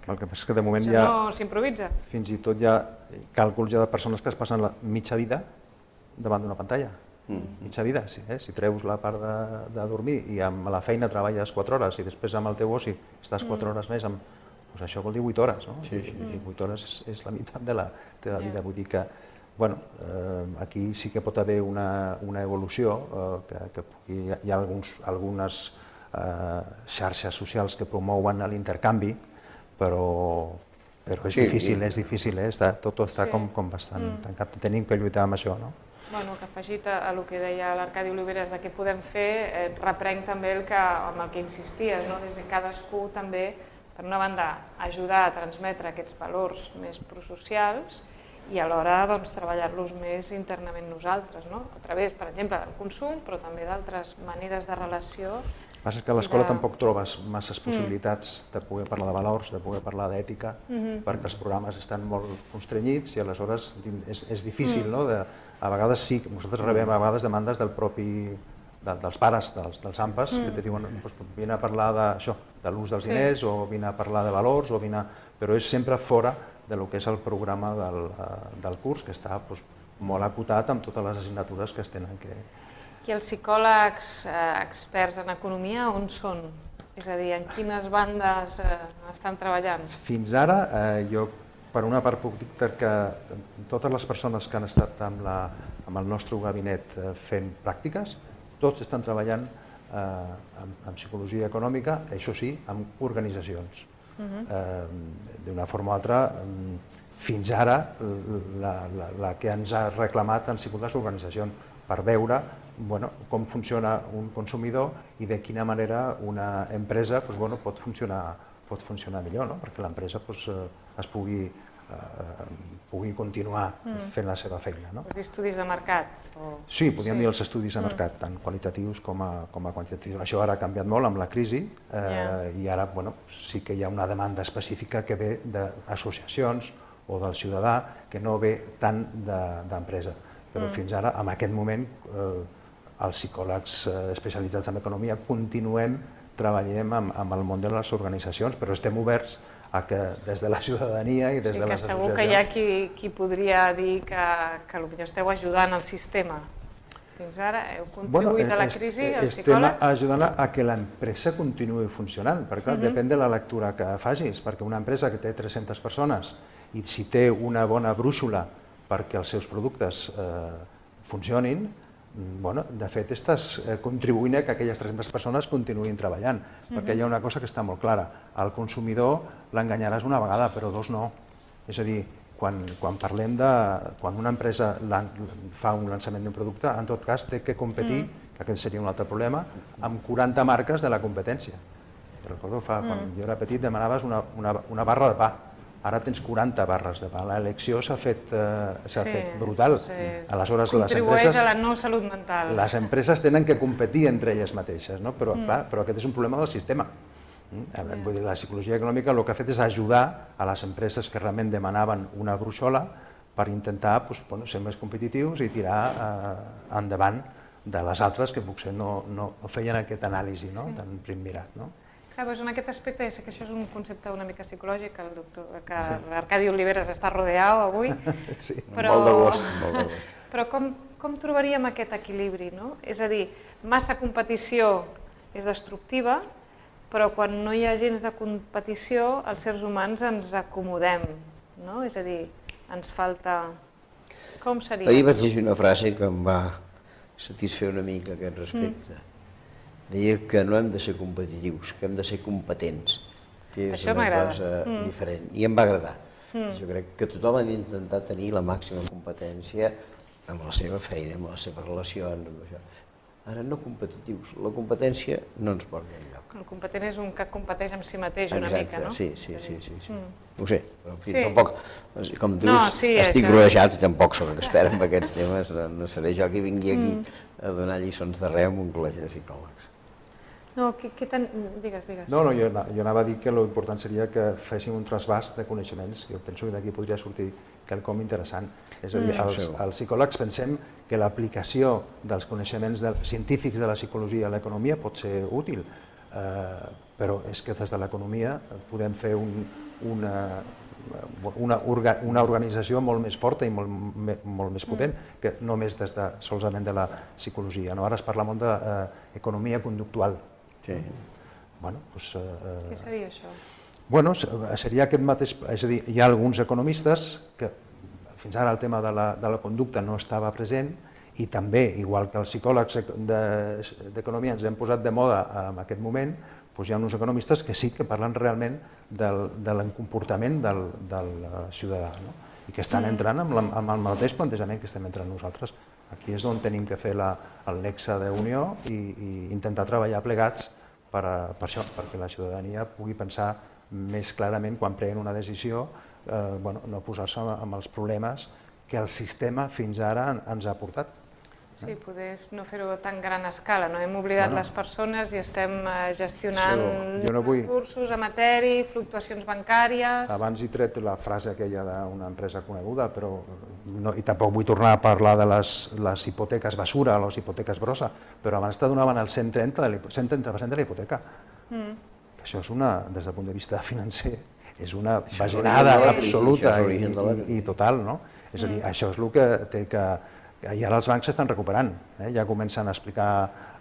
El que passa és que de moment ja no s'improvisa. Fins i tot hi ha càlculs de persones que es passen la mitja vida davant d'una pantalla. Mitja vida, si treus la part de dormir i amb la feina treballes 4 hores i després amb el teu oci estàs 4 hores més, doncs això vol dir 8 hores, no? I 8 hores és la meitat de la teva vida, vull dir que aquí sí que pot haver una evolució, hi ha algunes xarxes socials que promouen l'intercanvi, però és difícil, tot està com bastant tancat, tenim que lluitar amb això, no? Bueno, que afegit a el que deia l'Arcadi Oliveres de què podem fer, reprenc també amb el que insisties, no? Des de cadascú també per una banda, ajudar a transmetre aquests valors més prosocials i alhora treballar-los més internament nosaltres, a través, per exemple, del consum, però també d'altres maneres de relació. El que passa és que a l'escola tampoc trobes masses possibilitats de poder parlar de valors, de poder parlar d'ètica, perquè els programes estan molt constrenyits i aleshores és difícil, no? A vegades sí, nosaltres rebem a vegades demandes dels pares, dels AMPAs, que te diuen vine a parlar d'això, de l'ús dels diners, o vine a parlar de valors, però és sempre fora del que és el programa del curs, que està molt acotat amb totes les assignatures que es tenen que... I els psicòlegs experts en economia on són? És a dir, en quines bandes estan treballant? Fins ara, jo per una part puc dir que totes les persones que han estat amb el nostre gabinet fent pràctiques, tots estan treballant en psicologia econòmica, això sí, amb organitzacions. D'una forma o altra, fins ara la que ens ha reclamat han sigut les organitzacions per veure com funciona un consumidor i de quina manera una empresa pot funcionar millor, perquè l'empresa es pugui continuar fent la seva feina. Els estudis de mercat? Sí, podríem dir els estudis de mercat, tant qualitatius com a quantitatius. Això ara ha canviat molt amb la crisi i ara sí que hi ha una demanda específica que ve d'associacions o del ciutadà que no ve tant d'empresa. Però fins ara, en aquest moment, els psicòlegs especialitzats en economia continuem treballant amb el món de les organitzacions, però estem oberts a que des de la ciutadania i des de les associacions... Segur que hi ha qui podria dir que potser esteu ajudant el sistema. Fins ara heu contribuït a la crisi, els psicòlegs? Estem ajudant a que l'empresa continuï funcionant, perquè depèn de la lectura que facis, perquè una empresa que té 300 persones i si té una bona brúixola perquè els seus productes funcionin, de fet estàs contribuint a que aquelles 300 persones continuïn treballant, perquè hi ha una cosa que està molt clara, al consumidor l'enganyaràs una vegada, però dos no. És a dir, quan parlem de... quan una empresa fa un llançament d'un producte, en tot cas té que competir, que aquest seria un altre problema, amb 40 marques de la competència. Recordo, quan jo era petit demanaves una barra de pa. Ara tens 40 barres de pa. L'elecció s'ha fet brutal. Aleshores, contribueix a la no salut mental. Les empreses tenen que competir entre elles mateixes, però aquest és un problema del sistema. La psicologia econòmica el que ha fet és ajudar a les empreses que realment demanaven una brúixola per intentar ser més competitius i tirar endavant de les altres que potser no feien aquest anàlisi tan primmirat. Clar, en aquest aspecte, sé que això és un concepte una mica psicològic, que l'Arcadi Oliveres està rodeat avui, però com trobaríem aquest equilibri? És a dir, massa competició és destructiva, però quan no hi ha gens de competició, els éssers humans ens acomodem, és a dir, ens falta... Com seria? Ahir vaig llegir una frase que em va satisfer una mica aquest respecte. Deia que no hem de ser competitius, que hem de ser competents, que és una cosa diferent, i em va agradar. Jo crec que tothom ha d'intentar tenir la màxima competència amb la seva feina, amb les seves relacions, amb això. Ara, no competitius, la competència no ens porta enlloc. El competent és un que competeix amb si mateix una mica, no? Sí. Ho sé, però en fi, tampoc, com dius, estic rodejat i tampoc soc expert en aquests temes, no seré jo qui vingui aquí a donar lliçons de res en un col·legi de psicòlegs. No, digues. No, jo anava a dir que l'important seria que féssim un trasbàs de coneixements. Jo penso que d'aquí podria sortir quelcom interessant. És a dir, els psicòlegs pensem que l'aplicació dels coneixements científics de la psicologia a l'economia pot ser útil, però és que des de l'economia podem fer una organització molt més forta i molt més potent que només solament de la psicologia. Ara es parla molt d'economia conductual. Què seria això? Seria aquest mateix... És a dir, hi ha alguns economistes que fins ara el tema de la conducta no estava present i també, igual que els psicòlegs d'economia ens hem posat de moda en aquest moment, hi ha uns economistes que sí que parlen realment del comportament del ciutadà i que estan entrant amb el mateix plantejament que estem entrant nosaltres. Aquí és on tenim que fer el nexe d'unió i intentar treballar plegats per això, perquè la ciutadania pugui pensar més clarament quan prenen una decisió, no posar-se amb els problemes que el sistema fins ara ens ha portat. Sí, poder no fer-ho a tan gran escala, no hem oblidat les persones i estem gestionant recursos, matèria, fluctuacions bancàries... Abans he tret la frase aquella d'una empresa coneguda, però i tampoc vull tornar a parlar de les hipoteques basura, les hipoteques brossa, però abans te donaven el 130% de la hipoteca. Això és des del punt de vista financer, és una bajanada absoluta i total, no? És a dir, això és el que té que... I ara els bancs s'estan recuperant, ja comencen a explicar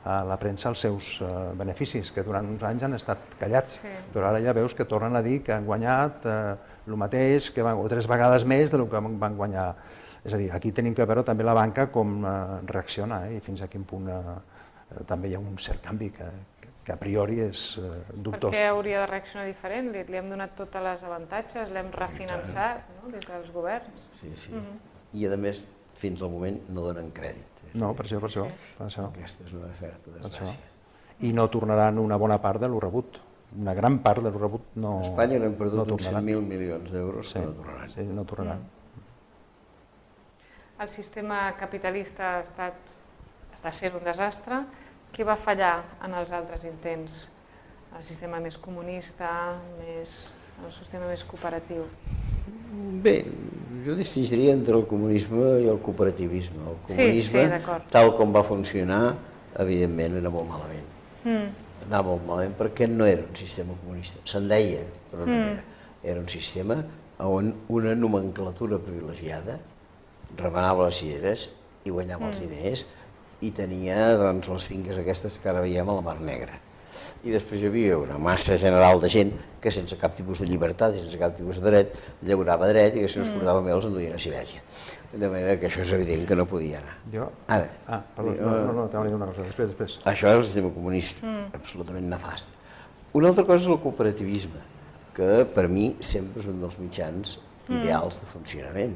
a la premsa els seus beneficis, que durant uns anys han estat callats, però ara ja veus que tornen a dir que han guanyat el mateix, o 3 vegades més del que van guanyar. És a dir, aquí tenim que veure també la banca com reacciona i fins a quin punt també hi ha un cert canvi que a priori és dubtós. Per què hauria de reaccionar diferent? Li hem donat tots els avantatges, l'hem refinançat des dels governs. Sí. I a més, fins al moment no donen crèdit. No, per això. Aquesta és una certa desgràcia. I no tornaran una bona part de lo rebut. Una gran part de lo rebut no tornaran. A Espanya n'hem perdut uns 100.000 milions d'euros que no tornaran. Sí, no tornaran. El sistema capitalista està sent un desastre. Què va fallar en els altres intents? El sistema més comunista, el sistema més cooperatiu? Bé, jo distingiria entre el comunisme i el cooperativisme. El comunisme, tal com va funcionar, evidentment era molt malament. Anava molt malament perquè no era un sistema comunista. Se'n deia, però no era. Era un sistema on una nomenclatura privilegiada remenava les cireres i guanyava els diners i tenia les finques aquestes que ara veiem a la Mar Negra. I després hi havia una massa general de gent que sense cap tipus de llibertat i sense cap tipus de dret llaurava dret i que si no es portava bé els enduien a Sibèria. De manera que això és evident que no podia anar. Perdó, no, t'anava a dir una cosa, després. Això és el sistema comunista, absolutament nefast. Una altra cosa és el cooperativisme, que per mi sempre és un dels mitjans ideals de funcionament,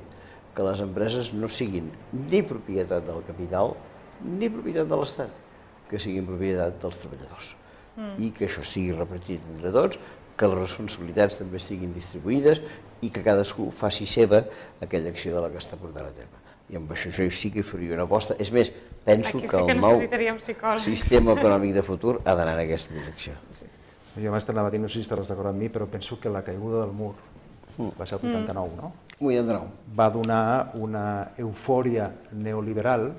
que les empreses no siguin ni propietat del capital ni propietat de l'Estat, que siguin propietat dels treballadors. I que això sigui repartit entre tots, que les responsabilitats també estiguin distribuïdes i que cadascú faci seva aquella acció de la que està portant a terme. I amb això sí que faria una aposta. És més, penso que el nou sistema econòmic de futur ha d'anar en aquesta direcció. Jo abans t'anava a dir, no sé si estaràs d'acord amb mi, però penso que la caiguda del mur va ser el 89, no? 89. Va donar una eufòria neoliberal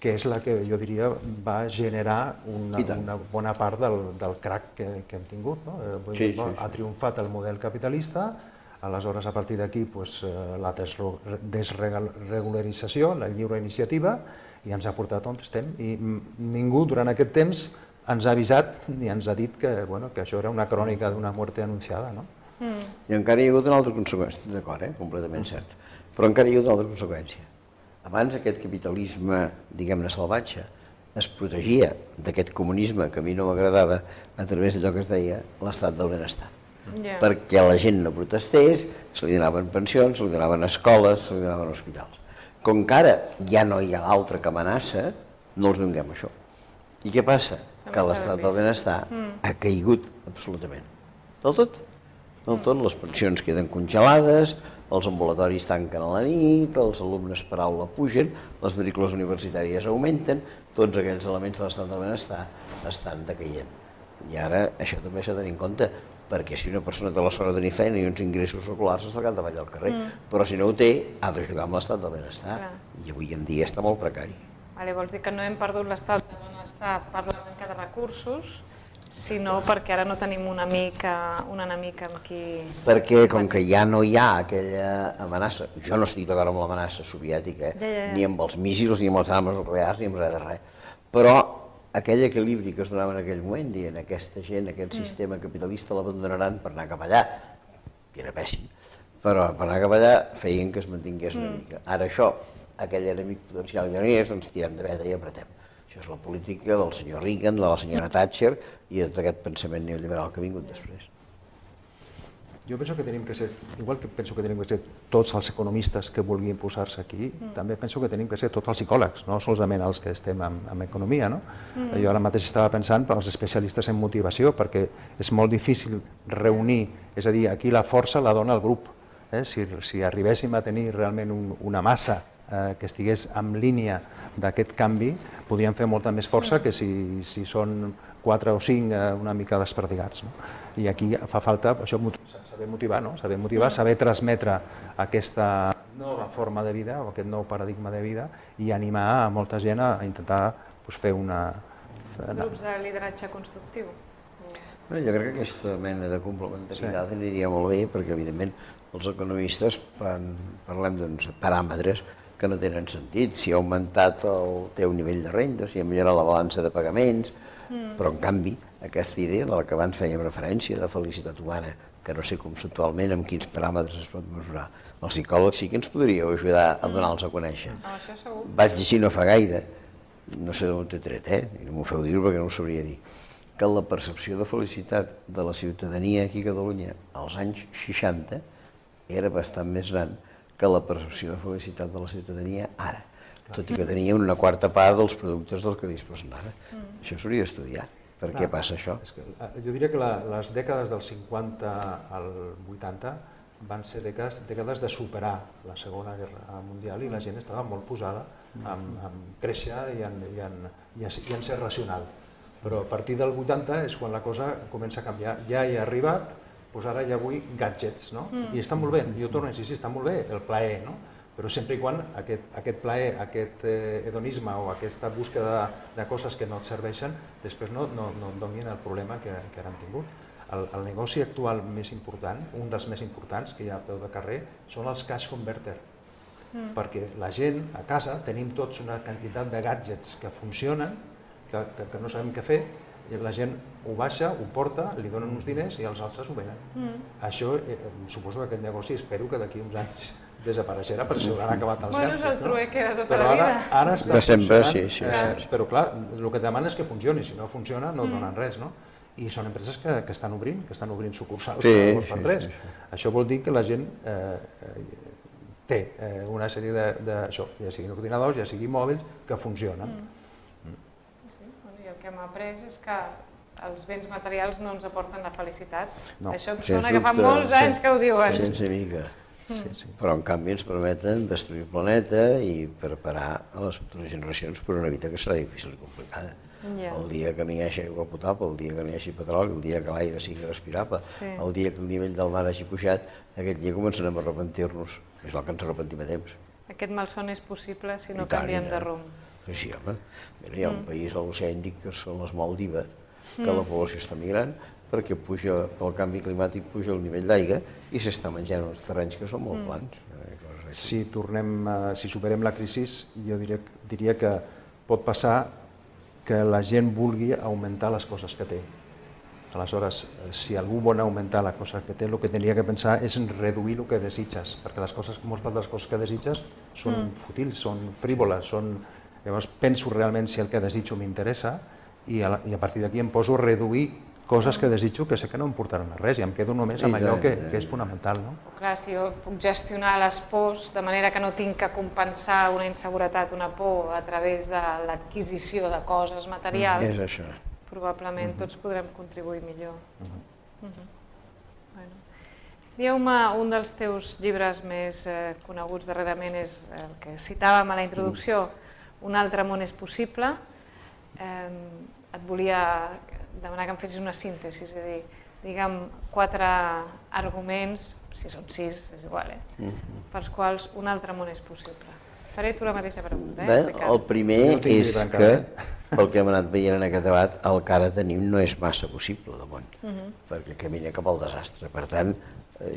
que és la que jo diria va generar una bona part del crac que hem tingut. Ha triomfat el model capitalista, aleshores a partir d'aquí la desregularització, la lliure iniciativa, i ens ha portat on estem. I ningú durant aquest temps ens ha avisat ni ens ha dit que això era una crònica d'una muerte anunciada. I encara hi ha hagut una altra conseqüència, d'acord, completament cert, però encara hi ha hagut una altra conseqüència. Abans aquest capitalisme, diguem-ne, salvatge, es protegia d'aquest comunisme que a mi no m'agradava a través d'allò que es deia l'estat del benestar. Perquè la gent no protestés, se li donaven pensions, se li donaven escoles, se li donaven hospitals. Com que ara ja no hi ha altra que amenaça, no els donem això. I què passa? Que l'estat del benestar ha caigut absolutament. Del tot. Del tot, les pensions queden congelades, els ambulatoris tanquen a la nit, els alumnes per aula pugen, les matrícules universitàries augmenten, tots aquells elements de l'estat del benestar estan decaient. I ara això també s'ha de tenir en compte, perquè si una persona té la sort de tenir feina i uns ingressos regulars està al davall del carrer, però si no ho té, ha de jugar amb l'estat del benestar, i avui en dia està molt precari. Vols dir que no hem perdut l'estat del benestar per la manca de recursos, sinó perquè ara no tenim un enemic amb qui... Perquè com que ja no hi ha aquella amenaça, jo no estic d'acord amb l'amenaça soviètica, ni amb els míssils, ni amb les armes nuclears, ni amb res de res, però aquell equilibri que es donava en aquell moment, dient aquesta gent, aquest sistema capitalista l'abandonaran per anar cap allà, que era pèssim, però per anar cap allà feien que es mantingués una mica. Ara això, aquell enemic potencial ja no hi és, doncs tirem de veda i apretem. Això és la política del senyor Reagan, de la senyora Thatcher i de tot aquest pensament neoliberal que ha vingut després. Jo penso que tenim que ser, igual que penso que tenim que ser tots els economistes que vulguin posar-se aquí, també penso que tenim que ser tots els psicòlegs, no solament els que estem en economia. No? Jo ara mateix estava pensant per als especialistes en motivació, perquè és molt difícil reunir, és a dir, aquí la força la dona el grup. Si arribéssim a tenir realment una massa que estigués en línia d'aquest canvi, podríem fer molta més força que si són 4 o 5 una mica desperdigats. I aquí fa falta saber motivar, saber transmetre aquesta nova forma de vida o aquest nou paradigma de vida i animar a molta gent a intentar fer una... Grups de lideratge constructiu. Jo crec que aquesta mena de complementaritat aniria molt bé perquè, evidentment, els economistes parlem d'uns paràmetres que no tenen sentit, si ha augmentat el teu nivell de renda, si ha millorat la balança de pagaments, però en canvi aquesta idea de la que abans fèiem referència, de felicitat humana, que no sé conceptualment amb quins paràmetres es pot mesurar, el psicòleg sí que ens podria ajudar a donar-los a conèixer. Això segur. Vaig llegir no fa gaire, no sé d'on t'he tret, i no m'ho feu dir perquè no ho sabria dir, que la percepció de felicitat de la ciutadania aquí a Catalunya als anys 60 era bastant més gran que la percepció de felicitat de la ciutadania ara, tot i que tenien una quarta part dels productes dels que disposen ara. Això s'hauria d'estudiar. Per què passa això? Jo diria que les dècades del 50 al 80 van ser dècades de superar la Segona Guerra Mundial i la gent estava molt posada en créixer i en ser racional. Però a partir del 80 és quan la cosa comença a canviar. Ja hi ha arribat, doncs ara ja vull gadgets, no? I està molt bé, jo torno a insistir, està molt bé el plaer, no? Però sempre i quan aquest plaer, aquest hedonisme o aquesta búsqueda de coses que no et serveixen, després no et donin el problema que ara hem tingut. El negoci actual més important, un dels més importants que hi ha a peu de carrer, són els cash converter. Perquè la gent a casa tenim tots una quantitat de gadgets que funcionen, que no sabem què fer, i la gent ho baixa, ho porta, li donen uns diners i els altres ho venen. Això, suposo que aquest negoci, espero que d'aquí uns anys desapareixerà perquè s'hauran acabat els gadgets. Bueno, és el trueque de tota la vida. Ara està funcionant, però clar, el que demana és que funcioni, si no funciona no donen res, no? I són empreses que estan obrint sucursals cada 2x3. Això vol dir que la gent té una sèrie d'això, ja siguin ordinadors, ja siguin mòbils, que funcionen. I el que hem après és que els béns materials no ens aporten la felicitat. Això em Sens sona que fa dubte, molts anys que ho diuen. Sense mica. Però en canvi ens permeten destruir el planeta i preparar a les futures generacions per una vida que serà difícil i complicada. El dia que no hi hagi aigua potable, el dia que no hi hagi petroli, el dia que l'aire sigui respirable, el dia que el nivell del mar hagi pujat, aquest dia començarem a arrepentir-nos. És el que ens arrepentim a temps. Aquest malson és possible si no canviem de rumb. Sí, home. Hi ha un país a l'oceà Índic que són les Maldives, que la població està migrant perquè puja, pel canvi climàtic puja el nivell d'aigua i s'està menjant uns terrenys que són molt plans. Si superem la crisi, jo diria que pot passar que la gent vulgui augmentar les coses que té. Aleshores, si algú vol augmentar les coses que té, el que hauria de pensar és en reduir el que desitges, perquè moltes de les coses que desitges són fútils, són frívoles, llavors penso realment si el que desitjo m'interessa i a partir d'aquí em poso a reduir coses que desitjo que sé que no em portaran a res i em quedo només amb allò que és fonamental. Clar, si jo puc gestionar les pors de manera que no tinc que compensar una inseguretat, una por a través de l'adquisició de coses materials, probablement tots podrem contribuir millor. Dieu-me, un dels teus llibres més coneguts darrerament és el que citàvem a la introducció, Un altre món és possible. Et volia demanar que em fessis una síntesi, és a dir, digue'm 4 arguments, si són 6, és igual, pels quals un altre món és possible. Faré tu la mateixa pregunta. El primer és que, pel que hem anat veient en aquest debat, el que ara tenim no és massa possible de món, perquè camina cap al desastre. Per tant,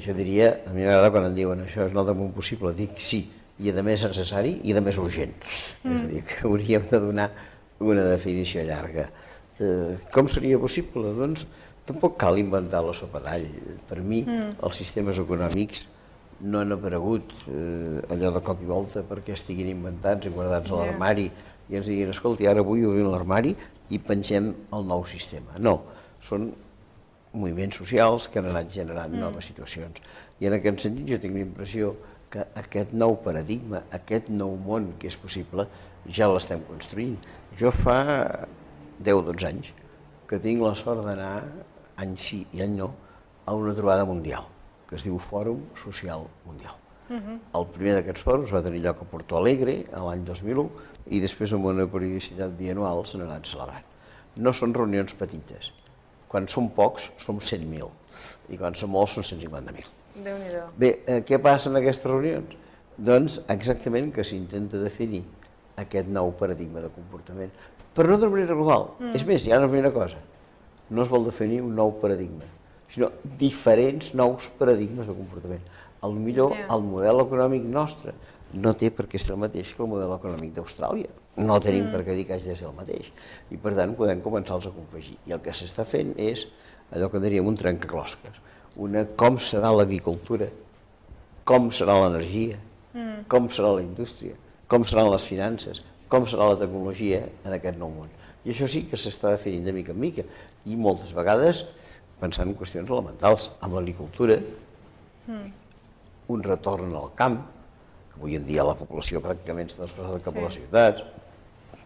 jo diria, a mi m'agrada quan em diuen això és un altre món possible, dic sí, i a més necessari i a més urgent. És a dir, que hauríem de donar una definició llarga. Com seria possible? Doncs tampoc cal inventar la sopa d'all. Per mi, els sistemes econòmics no han aparegut allò de cop i volta perquè estiguin inventats i guardats a l'armari i ens diguin, escolti, ara avui obrim l'armari i pengem el nou sistema. No, són moviments socials que han anat generant noves situacions. I en aquest sentit jo tinc la impressió que aquest nou paradigma, aquest nou món que és possible, ja l'estem construint. Jo fa 10-12 anys que tinc la sort d'anar, any sí i any no, a una trobada mundial, que es diu Fòrum Social Mundial. El primer d'aquests fòrums va tenir lloc a Porto Alegre l'any 2001 i després amb una periodicitat bianual s'han anat celebrant. No són reunions petites. Quan són pocs, som 100.000 i quan són molts, són 150.000. Déu-n'hi-do. Bé, què passa en aquestes reunions? Doncs exactament que s'intenta definir aquest nou paradigma de comportament, però no d'una manera global. És més, hi ha una primera cosa, no es vol definir un nou paradigma, sinó diferents nous paradigmes de comportament. Potser el model econòmic nostre no té per què ser el mateix que el model econòmic d'Austràlia. No tenim per què dir que hagi de ser el mateix. I per tant podem començar-los a confegir. I el que s'està fent és allò que diríem un trencaclosques. Com serà l'agricultura, com serà l'energia, com serà la indústria, com seran les finances, com serà la tecnologia en aquest nou món. I això sí que s'està definint de mica en mica. I moltes vegades pensant en qüestions elementals. Amb l'agricultura, un retorn al camp, que avui en dia la població pràcticament s'ha desplaçat cap a les ciutats,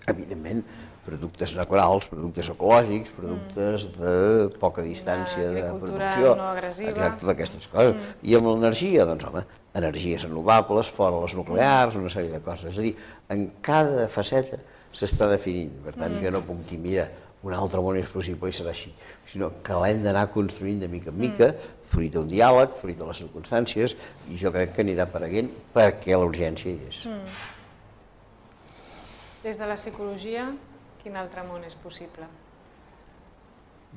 evidentment productes naturals, productes ecològics, productes de poca distància de producció, totes aquestes coses. I amb l'energia, doncs home, energies renovables, fora les nuclears, una sèrie de coses. És a dir, en cada faceta s'està definint, per tant que no puc dir, mira, un altre món és possible i serà així, sinó que l'hem d'anar construint de mica en mica, fruit d'un diàleg, fruit de les circumstàncies, i jo crec que anirà apareguent perquè la urgència hi és. Des de la psicologia, quin altre món és possible?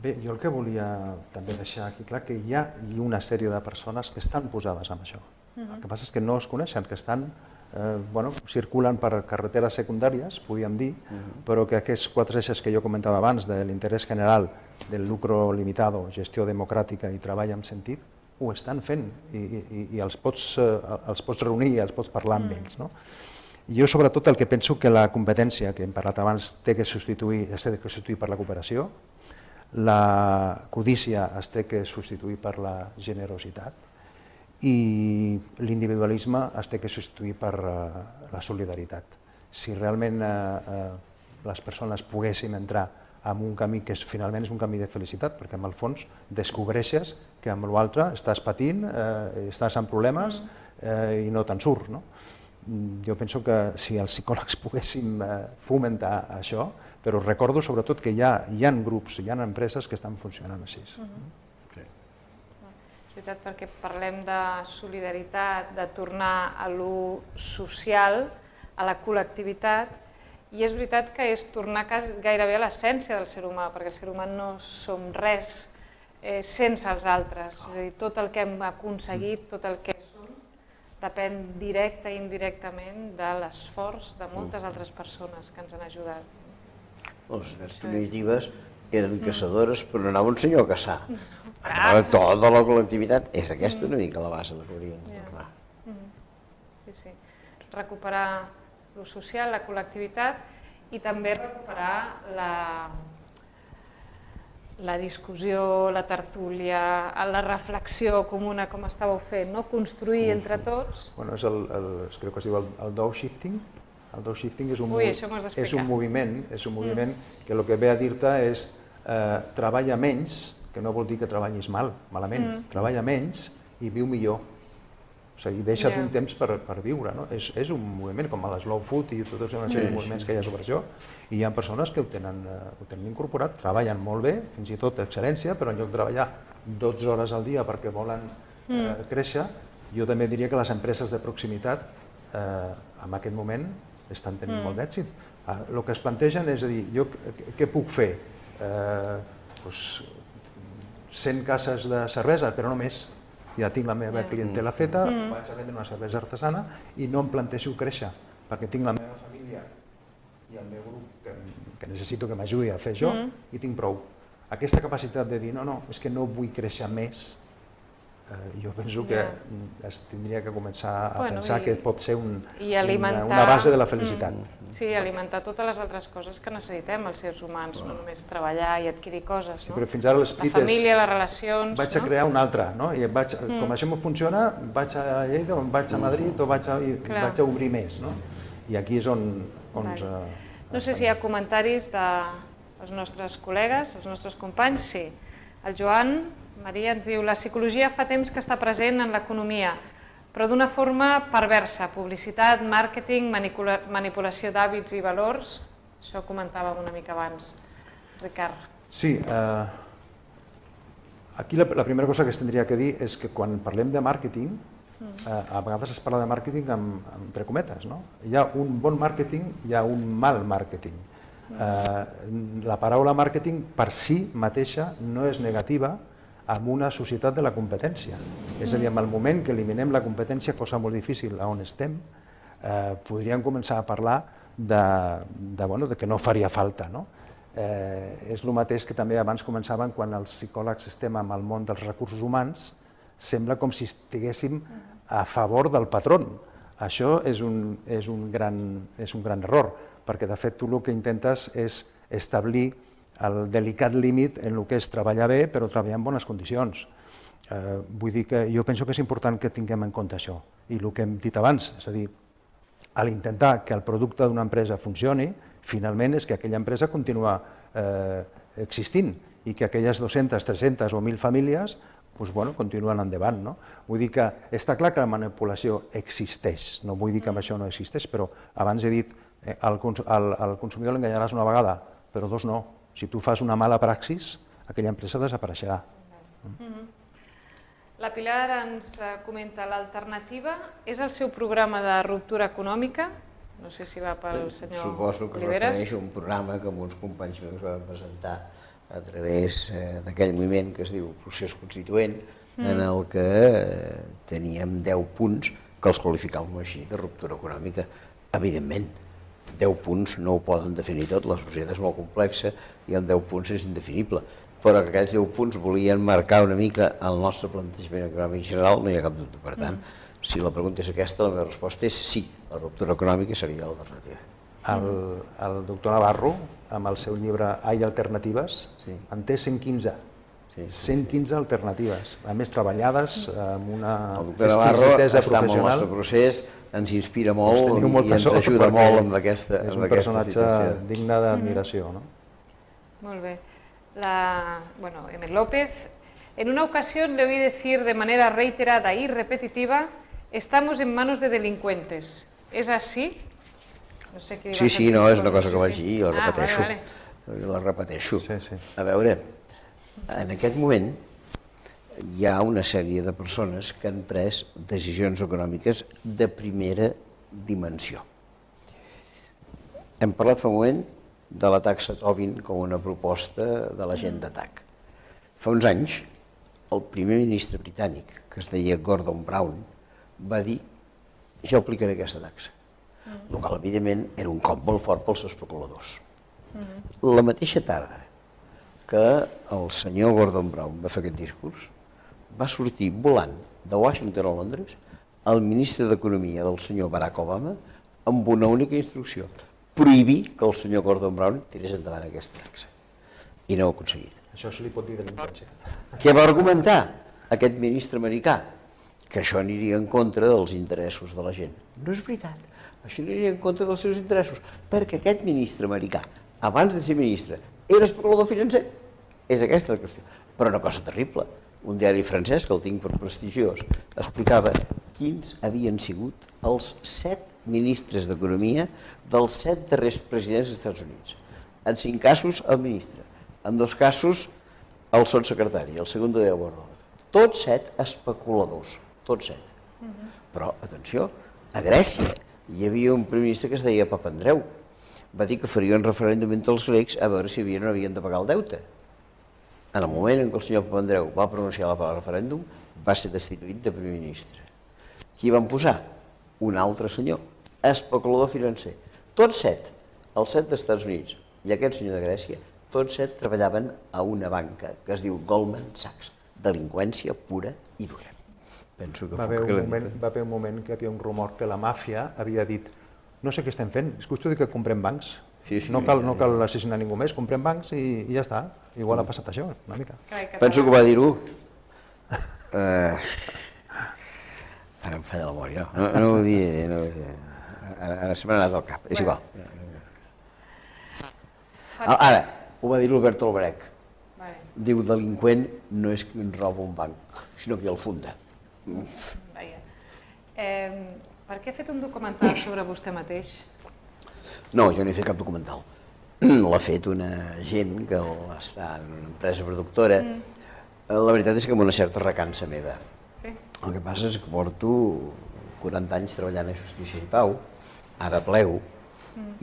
Bé, jo el que volia també deixar aquí clar que hi ha una sèrie de persones que estan posades amb això. El que passa és que no es coneixen, que estan circulen per carreteres secundàries, podríem dir, però que aquests 4 eixos que jo comentava abans, de l'interès general, del lucro limitado, gestió democràtica i treball amb sentit, ho estan fent i els pots reunir i els pots parlar amb ells. Jo sobretot el que penso que la competència, que hem parlat abans, té que substituir per la cooperació, la codícia es té que substituir per la generositat, i l'individualisme es té que substituir per la solidaritat. Si realment les persones poguéssim entrar en un camí que finalment és un camí de felicitat, perquè en el fons descobreixes que amb l'altre estàs patint, estàs en problemes i no te'n surts. Jo penso que si els psicòlegs poguéssim fomentar això, però recordo sobretot que hi ha grups, hi ha empreses que estan funcionant així. És veritat, perquè parlem de solidaritat, de tornar a lo social, a la col·lectivitat, i és veritat que és tornar gairebé a l'essència del ser humà, perquè el ser humà no som res sense els altres. És a dir, tot el que hem aconseguit, tot el que som, depèn directe i indirectament de l'esforç de moltes altres persones que ens han ajudat. Les societats primitives eren caçadores, però no anava un senyor a caçar. Tota la col·lectivitat és aquesta una mica la base de que hauríem de tornar. Sí. Recuperar lo social, la col·lectivitat, i també recuperar la discussió, la tertúlia, la reflexió comuna, com estàveu fent, construir entre tots. Crec que es diu el dowshifting. El dowshifting és un moviment que el que ve a dir-te és treballa menys, que no vol dir que treballis malament, treballa menys i viu millor. O sigui, deixa't un temps per viure. És un moviment com el slow food i tota una sèrie de moviments que hi ha sobre això, i hi ha persones que ho tenen incorporat, treballen molt bé, fins i tot excel·lència, però en lloc de treballar 12 hores al dia perquè volen créixer, jo també diria que les empreses de proximitat en aquest moment estan tenint molt d'èxit. El que es plantegen és a dir, jo què puc fer? 100 cases de cervesa, però no més. Ja tinc la meva clientela feta, vaig a vendre una cervesa artesana i no em planteixo créixer, perquè tinc la meva família i el meu grup que necessito que m'ajudi a fer això i tinc prou. Aquesta capacitat de dir, no, és que no vull créixer més, Jo penso que es tindria que començar a pensar que pot ser una alimentar base de la felicitat. Sí, alimentar totes les altres coses que necessitem els seres humans, no només treballar i adquirir coses. Sí, però fins ara l'esperit és... La família, les relacions... Vaig a crear una altra, no? I com això no funciona, vaig a Lleida, o vaig a Madrid, o vaig a obrir més, no? I aquí és on... No sé si hi ha comentaris dels nostres col·legues, els nostres companys. Sí. El Joan Maria ens diu: la psicologia fa temps que està present en l'economia, però d'una forma perversa, publicitat, màrqueting, manipulació d'hàbits i valors. Això ho comentàvem una mica abans. Ricard. Sí, aquí la primera cosa que es tindria que dir és que quan parlem de màrqueting, a vegades es parla de màrqueting entre cometes, no? Hi ha un bon màrqueting, hi ha un mal màrqueting. La paraula màrqueting per si mateixa no és negativa en una societat de la competència. És a dir, en el moment que eliminem la competència, cosa molt difícil on estem, podríem començar a parlar de que no faria falta. És el mateix que també abans començàvem quan els psicòlegs estem en el món dels recursos humans, sembla com si estiguéssim a favor del patró. Això és un gran error, perquè de fet tu el que intentes és establir el delicat límit en el que és treballar bé, però treballar en bones condicions. Vull dir que jo penso que és important que tinguem en compte això. I el que hem dit abans, és a dir, a l'intentar que el producte d'una empresa funcioni, finalment és que aquella empresa continua existint i que aquelles 200, 300 o 1.000 famílies continuen endavant. Vull dir que està clar que la manipulació existeix, no vull dir que amb això no existeix, però abans he dit al consumidor l'enganyaràs una vegada, però dos no. Si tu fas una mala praxis, aquella empresa desapareixerà. La Pilar ens comenta: l'alternativa és el seu programa de ruptura econòmica? No sé si va pel senyor Oliveres. Suposo que es refereix a un programa que uns companys meus van presentar a través d'aquell moviment que es diu Procés Constituent, en el que teníem 10 punts que els qualificàvem així, de ruptura econòmica. Evidentment, 10 punts no ho poden definir tot, la societat és molt complexa i amb 10 punts és indefinible, però que aquells 10 punts volien marcar una mica el nostre plantejament econòmic general, no hi ha cap dubte. Per tant, si la pregunta és aquesta, la meva resposta és sí, la ruptura econòmica seria l'alternativa. El doctor Navarro, amb el seu llibre Hay alternatives, en té 115. 115 alternatives, a més treballades amb una exquisitesa professional. El doctor Navarro està en el nostre procés, ens inspira molt i ens ajuda molt amb aquesta situació. És un personatge digne d'admiració. Molt bé. Emel López, en una ocasión le oí decir de manera reiterada y repetitiva: estamos en manos de delincuentes. ¿Es así? Sí, no, és una cosa que vaig dir i la repeteixo. A veure, en aquest moment hi ha una sèrie de persones que han pres decisions econòmiques de primera dimensió. Hem parlat fa un moment de la taxa Tobin com una proposta de la gent d'atac. Fa uns anys, el primer ministre britànic, que es deia Gordon Brown, va dir: jo aplicaré aquesta taxa. El qual, evidentment, era un cop molt fort pels especuladors. La mateixa tarda que el senyor Gordon Brown va fer aquest discurs, va sortir volant de Washington a Londres el ministre d'Economia del senyor Barack Obama amb una única instrucció: prohibir que el senyor Gordon Brown tirés endavant aquesta taxa. I no ho ha aconseguit. Això se li pot dir delinqüència. Què va argumentar aquest ministre americà? Que això aniria en contra dels interessos de la gent. No és veritat. Això aniria en contra dels seus interessos, perquè aquest ministre americà, abans de ser ministre, era especulador financer. És aquesta la qüestió. Però una cosa terrible, un diari francès, que el tinc per prestigiós, explicava quins havien sigut els 7 ministres d'Economia dels 7 darrers presidents dels Estats Units. En 5 casos, el ministre. En 2 casos, el sotssecretari, el segon de Bordo. Tots 7 especuladors, tots 7. Però, atenció, a Grècia hi havia un primer ministre que es deia Papandreou. Va dir que faria un referèndum entre els grecs a veure si havien o no havien de pagar el deute. En el moment en què el senyor Papandreou va pronunciar la paraula referèndum, va ser destituït de primer ministre. Qui van posar? Un altre senyor, especulador financer. Tots 7, els 7 dels Estats Units i aquest senyor de Grècia, tots 7 treballaven a una banca que es diu Goldman Sachs. Delinqüència pura i dura. Penso que va haver un moment que hi havia un rumor que la màfia havia dit no sé què estem fent, és qüestió que comprem bancs. No cal assassinar ningú més, comprem bancs i ja està. Igual ha passat això, una mica. Penso que va dir-ho. Ara em falla la memòria, no ho diré, ara se m'ha anat al cap, és igual. Ara, ho va dir l'Alberto Albarech. Diu, delinqüent no és qui ens roba un banc, sinó qui el funda. Per què ha fet un documental sobre vostè mateix? No, jo no he fet cap documental. L'ha fet una gent que està en una empresa productora. La veritat és que amb una certa recança meva. El que passa és que porto 40 anys treballant a Justícia i Pau, ara plego,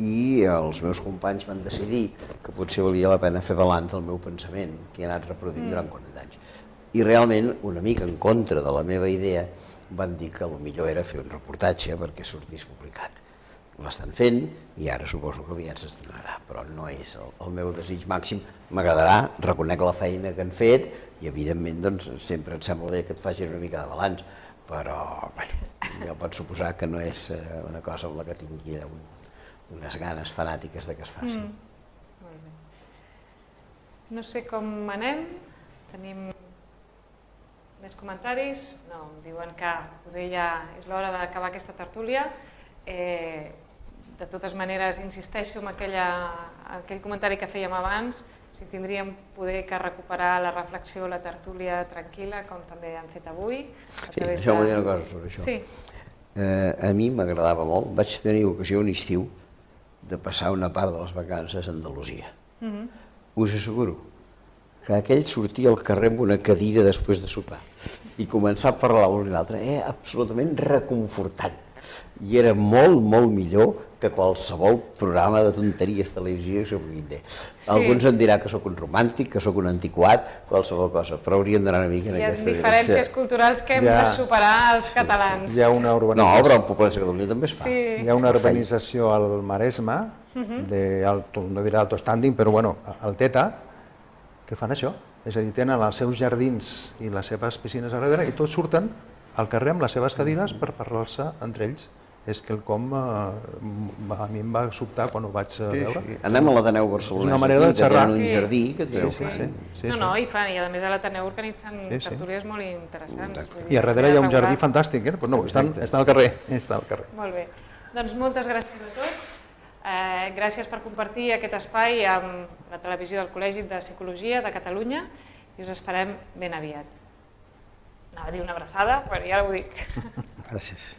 i els meus companys van decidir que potser valia la pena fer balanç del meu pensament, que he anat reproduint durant 40 anys. I realment, una mica en contra de la meva idea, van dir que el millor era fer un reportatge perquè sortís publicat. L'estan fent i ara suposo que aviat s'estrenarà, però no és el meu desig màxim. M'agradarà, reconec la feina que han fet i evidentment doncs, sempre et sembla bé que et facis una mica de balanç, però ja pots suposar que no és una cosa amb la que tingui unes ganes fanàtiques de que es faci. No sé com anem, tenim més comentaris? No, em diuen que potser ja és l'hora d'acabar aquesta tertúlia. De totes maneres, insisteixo en aquell comentari que fèiem abans, si tindríem poder que recuperar la reflexió, la tertúlia tranquil·la, com també han fet avui. Sí, deixeu-me dir una cosa sobre això. A mi m'agradava molt, vaig tenir ocasió un estiu de passar una part de les vacances a Andalusia. Us asseguro que aquell sortia al carrer amb una cadira després de sopar i començar a parlar l'un i l'altre era absolutament reconfortant i era molt, molt millor que qualsevol programa de tonteries televisió que s'ho pugui dir. Alguns em dirà que sóc un romàntic, que sóc un antiquat, qualsevol cosa, però hauríem d'anar una mica en aquesta direcció. Hi ha diferències culturals que hem de superar els catalans. Hi ha una urbanització... No, però en població de Catalunya també es fa. Hi ha una urbanització al Maresme, no diré alto standing, però bueno, al Teta, que fan això. És a dir, tenen els seus jardins i les seves piscines a darrere i tots surten al carrer amb les seves cadires per parlar-se entre ells. És quelcom a mi em va sobtar quan ho vaig veure. Anem a l'Ateneu Barcelonès. És una manera de xerrar. Un jardí que treu. No, i a més a l'Ateneu organitzen tertúlies molt interessants. I a darrere hi ha un jardí fantàstic, però no, estan al carrer. Molt bé. Doncs moltes gràcies a tots. Gràcies per compartir aquest espai amb la televisió del Col·legi de Psicologia de Catalunya i us esperem ben aviat. Anava a dir una abraçada, però ja ho dic. Gràcies.